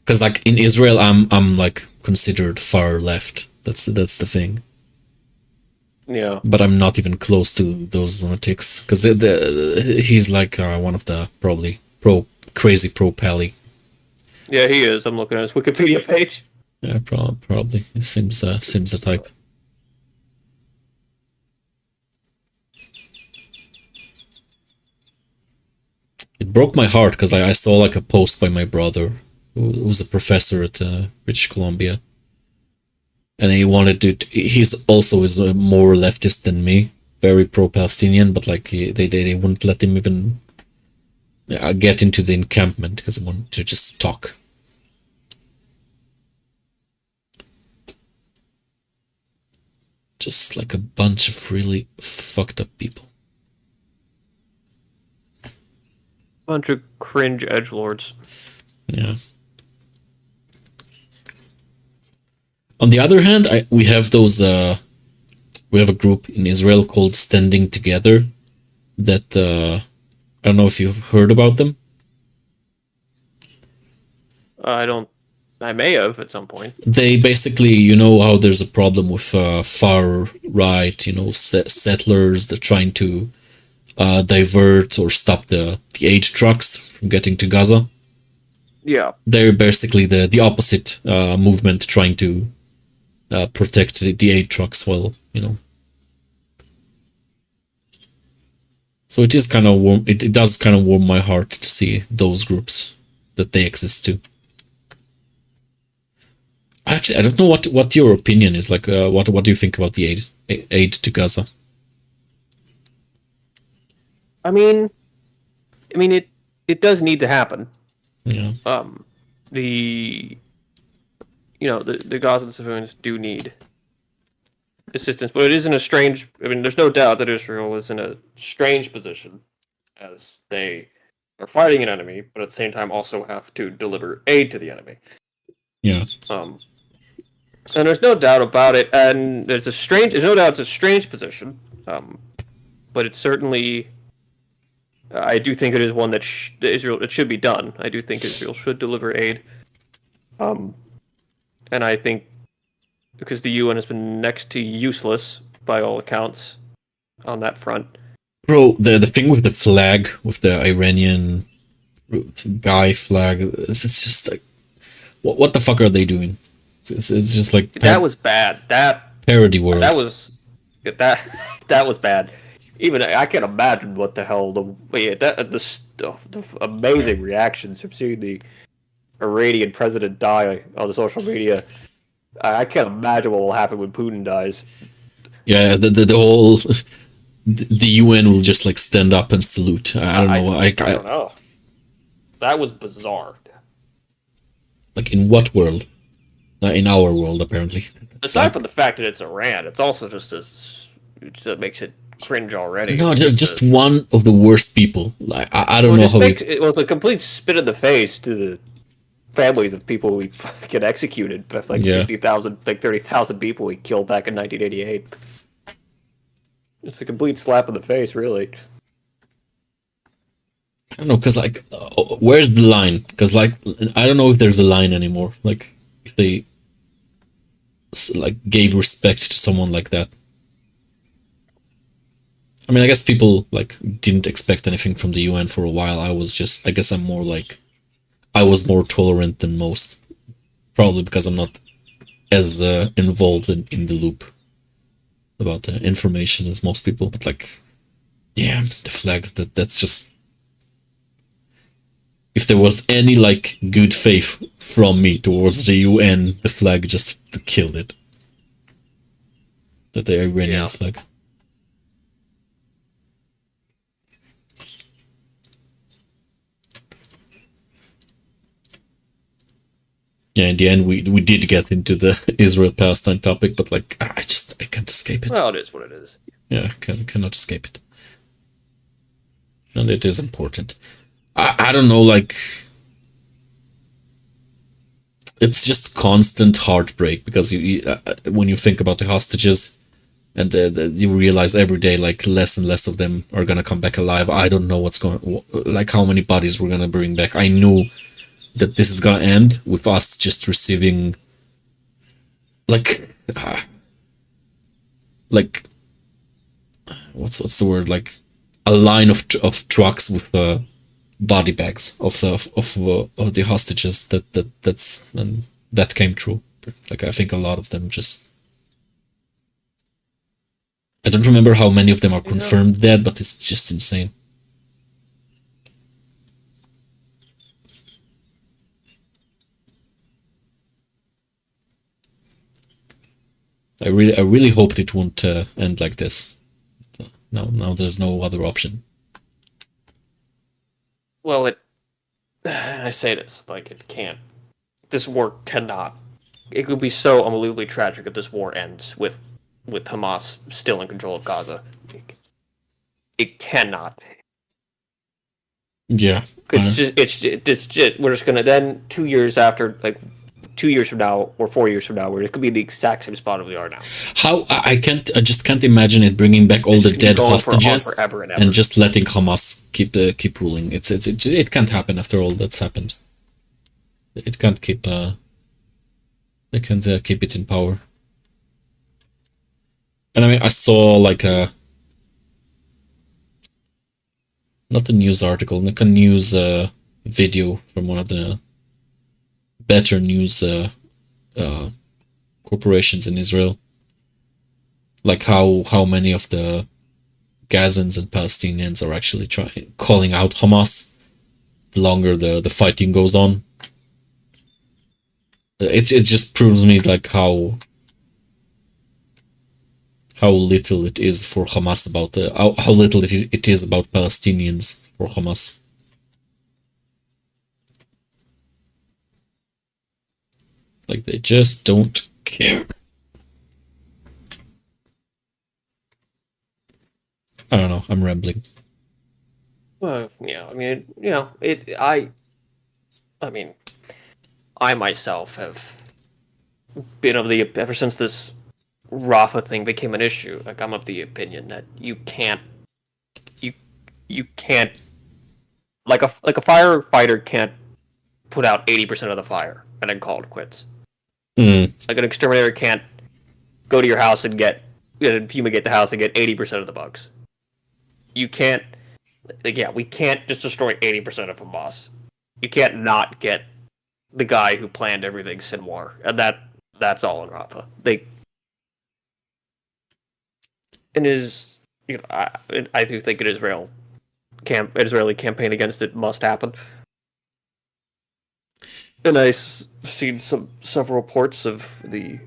Because like in Israel, I'm like considered far left. That's the thing. Yeah. But I'm not even close to those lunatics because he's like one of the probably crazy pro pally. Yeah, he is. I'm looking at his Wikipedia page. Yeah, probably. It seems the type. It broke my heart because I saw like a post by my brother, who's a professor at British Columbia, and he wanted to. He's also is more leftist than me, very pro-Palestinian, but like they wouldn't let him even get into the encampment because he wanted to just talk. Just like a bunch of really fucked up people. Bunch of cringe edgelords. Yeah. On the other hand, we have those. We have a group in Israel called Standing Together. That I don't know if you've heard about them. I don't. I may have at some point. They basically, you know, how there's a problem with far right, you know, settlers. They're trying to divert or stop the aid trucks from getting to Gaza. Yeah. They're basically the opposite movement, trying to protect the aid trucks. Well, you know. So it is kind of warm. It does kind of warm my heart to see those groups that they exist too. Actually, I don't know what your opinion is. Like, what do you think about the aid to Gaza? I mean, it does need to happen. Yeah. The Gaza civilians do need assistance, but it is in a strange. I mean, there's no doubt that Israel is in a strange position, as they are fighting an enemy, but at the same time also have to deliver aid to the enemy. Yeah. And there's no doubt about it. And there's no doubt it's a strange position. But it's certainly, I do think it is one that Israel, it should be done. I do think Israel should deliver aid. And I think because the UN has been next to useless by all accounts on that front. Bro, the thing with the flag, with the Iranian guy flag, it's just like, what the fuck are they doing? It's just like That was bad. parody world. That was bad. Even I can't imagine what the hell the amazing reactions from seeing the Iranian president die on the social media. I can't imagine what will happen when Putin dies. Yeah, the whole the UN will just like stand up and salute. I don't know. I don't know. That was bizarre. Like in what world? In our world, apparently. Aside from the fact that it's Iran, it's also just it makes it cringe already. No, It's just one of the worst people. Like I don't know how. it was a complete spit in the face to the families of people we fucking executed. Like Yeah. 50,000, like 30,000 people we killed back in 1988. It's a complete slap in the face, really. I don't know, cause like, where's the line? Cause like, I don't know if there's a line anymore. Like, if they like gave respect to someone like that. I mean, I guess people like didn't expect anything from the UN for a while. I guess I'm more like, I was more tolerant than most. Probably because I'm not as involved in the loop about the information as most people. But like, yeah, the flag, that's just, if there was any like good faith from me towards the UN, the flag just killed it. The Iranian flag. Yeah, in the end, we did get into the Israel-Palestine topic, but like, I can't escape it. Well, it is what it is. Yeah, cannot escape it. And it is important. I don't know, like, it's just constant heartbreak because when you think about the hostages, and you realize every day like less and less of them are gonna come back alive. I don't know like how many bodies we're gonna bring back. I knew that this is gonna end with us just receiving like what's the word, like a line of trucks with body bags of the hostages. That came true. Like I think a lot of them just, I don't remember how many of them are confirmed dead, but it's just insane. I really hoped it won't end like this. Now there's no other option. Well, I say this like it can't. This war cannot. It would be so unbelievably tragic if this war ends with Hamas still in control of Gaza. It cannot. Yeah, it's just we're just gonna then 2 years after, like 2 years from now or 4 years from now, where it could be the exact same spot we are now. How I just can't imagine it bringing back all the dead hostages forever and ever. and just letting Hamas keep ruling. It can't happen after all that's happened. It can't keep they can't keep it in power. And I mean, I saw like not a news article, like a news video from one of the better news corporations in Israel. Like how many of the Gazans and Palestinians are actually calling out Hamas the longer the fighting goes on. It just proves me like how little it is for Hamas about how little it is about Palestinians for Hamas. Like they just don't care. I don't know. I'm rambling. Well, yeah, I mean, I mean, I myself have been of the ever since this Rafa thing became an issue. Like I'm of the opinion that you can't like a firefighter can't put out 80% of the fire and then call it quits. Mm. Like an exterminator can't go to your house and fumigate the house and get 80% of the bugs. You can't. Like, yeah, we can't just destroy 80% of a boss. You can't not get the guy who planned everything Sinwar, and that's all in Rafa. I do think an Israeli campaign against it must happen. And I've seen several reports of the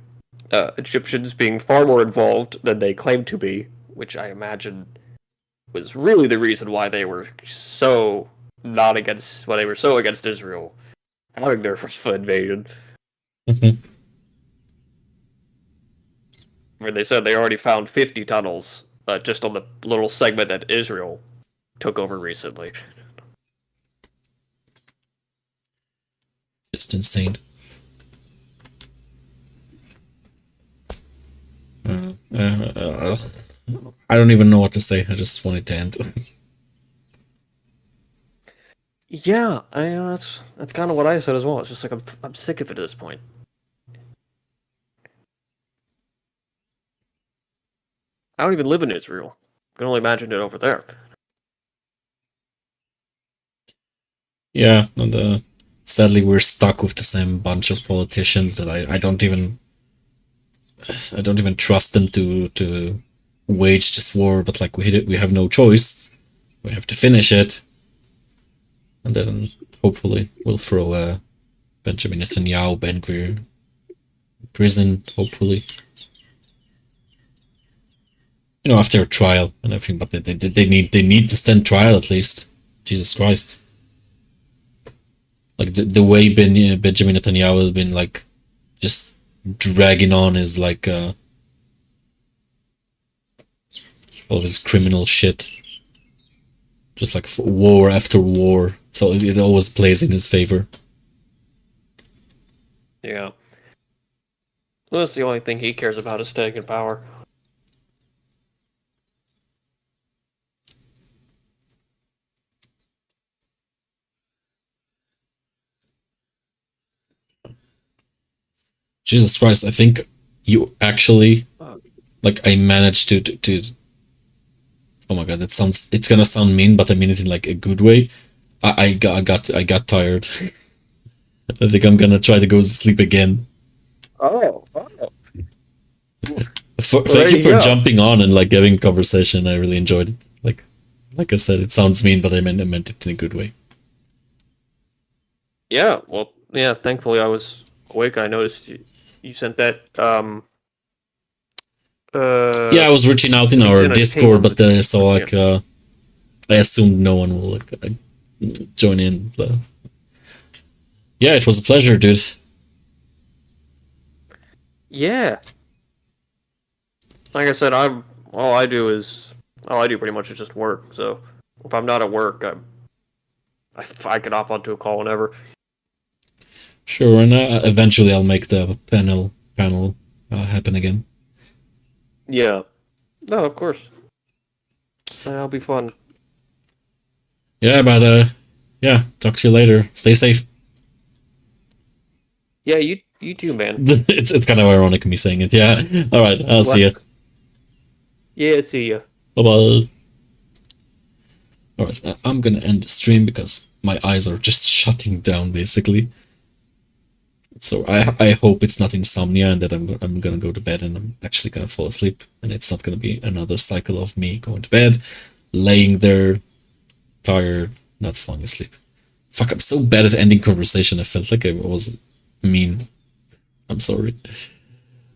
Egyptians being far more involved than they claim to be, which I imagine was really the reason why they were so against Israel having their Rafa invasion. Mhm. Where they said they already found 50 tunnels just on the little segment that Israel took over recently. Just insane. I don't even know what to say. I just want it to end. Yeah, that's kind of what I said as well. It's just like I'm sick of it at this point. I don't even live in Israel. I can only imagine it over there. Yeah, and sadly we're stuck with the same bunch of politicians that I don't even trust them to wage this war. But like we have no choice. We have to finish it, and then hopefully we'll throw Benjamin Netanyahu, Ben Gvir, in prison. Hopefully, after a trial and everything. But they need to stand trial at least. Jesus Christ. Like the way Benjamin Netanyahu has been like just dragging on his like all of his criminal shit, just like war after war. So it always plays in his favor. Yeah. Well, that's the only thing he cares about is staying in power. Jesus Christ! I think you actually like I managed to. Oh my god, it's gonna sound mean, but I mean it in like a good way. I got tired. I think I'm gonna try to go to sleep again. Oh. Thank you for jumping on and like having a conversation. I really enjoyed it. Like I said, it sounds mean, but I meant it in a good way. Yeah, well, yeah, thankfully I was awake. I noticed you sent that. Yeah, I was reaching out in our Discord, but then I saw like I assumed no one will like join in. Yeah, it was a pleasure, dude. Yeah. Like I said, all I do pretty much is just work. So if I'm not at work, I can hop onto a call whenever. Sure, and eventually I'll make the panel happen again. Yeah. No, of course. That'll be fun. Yeah, but yeah, talk to you later. Stay safe. Yeah, you too, man. It's kind of ironic me saying it. Yeah. All right, I'll see you. Yeah, see ya. Bye bye. All right, I'm gonna end the stream because my eyes are just shutting down basically. So I hope it's not insomnia and that I'm gonna go to bed and I'm actually gonna fall asleep and it's not gonna be another cycle of me going to bed, laying there, tired, not falling asleep. Fuck, I'm so bad at ending conversation. I felt like I was mean. I'm sorry.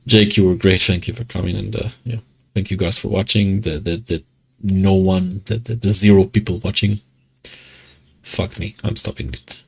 Jake, you were great. Thank you for coming and yeah, thank you guys for watching. The no one, the 0 people watching. Fuck me, I'm stopping it.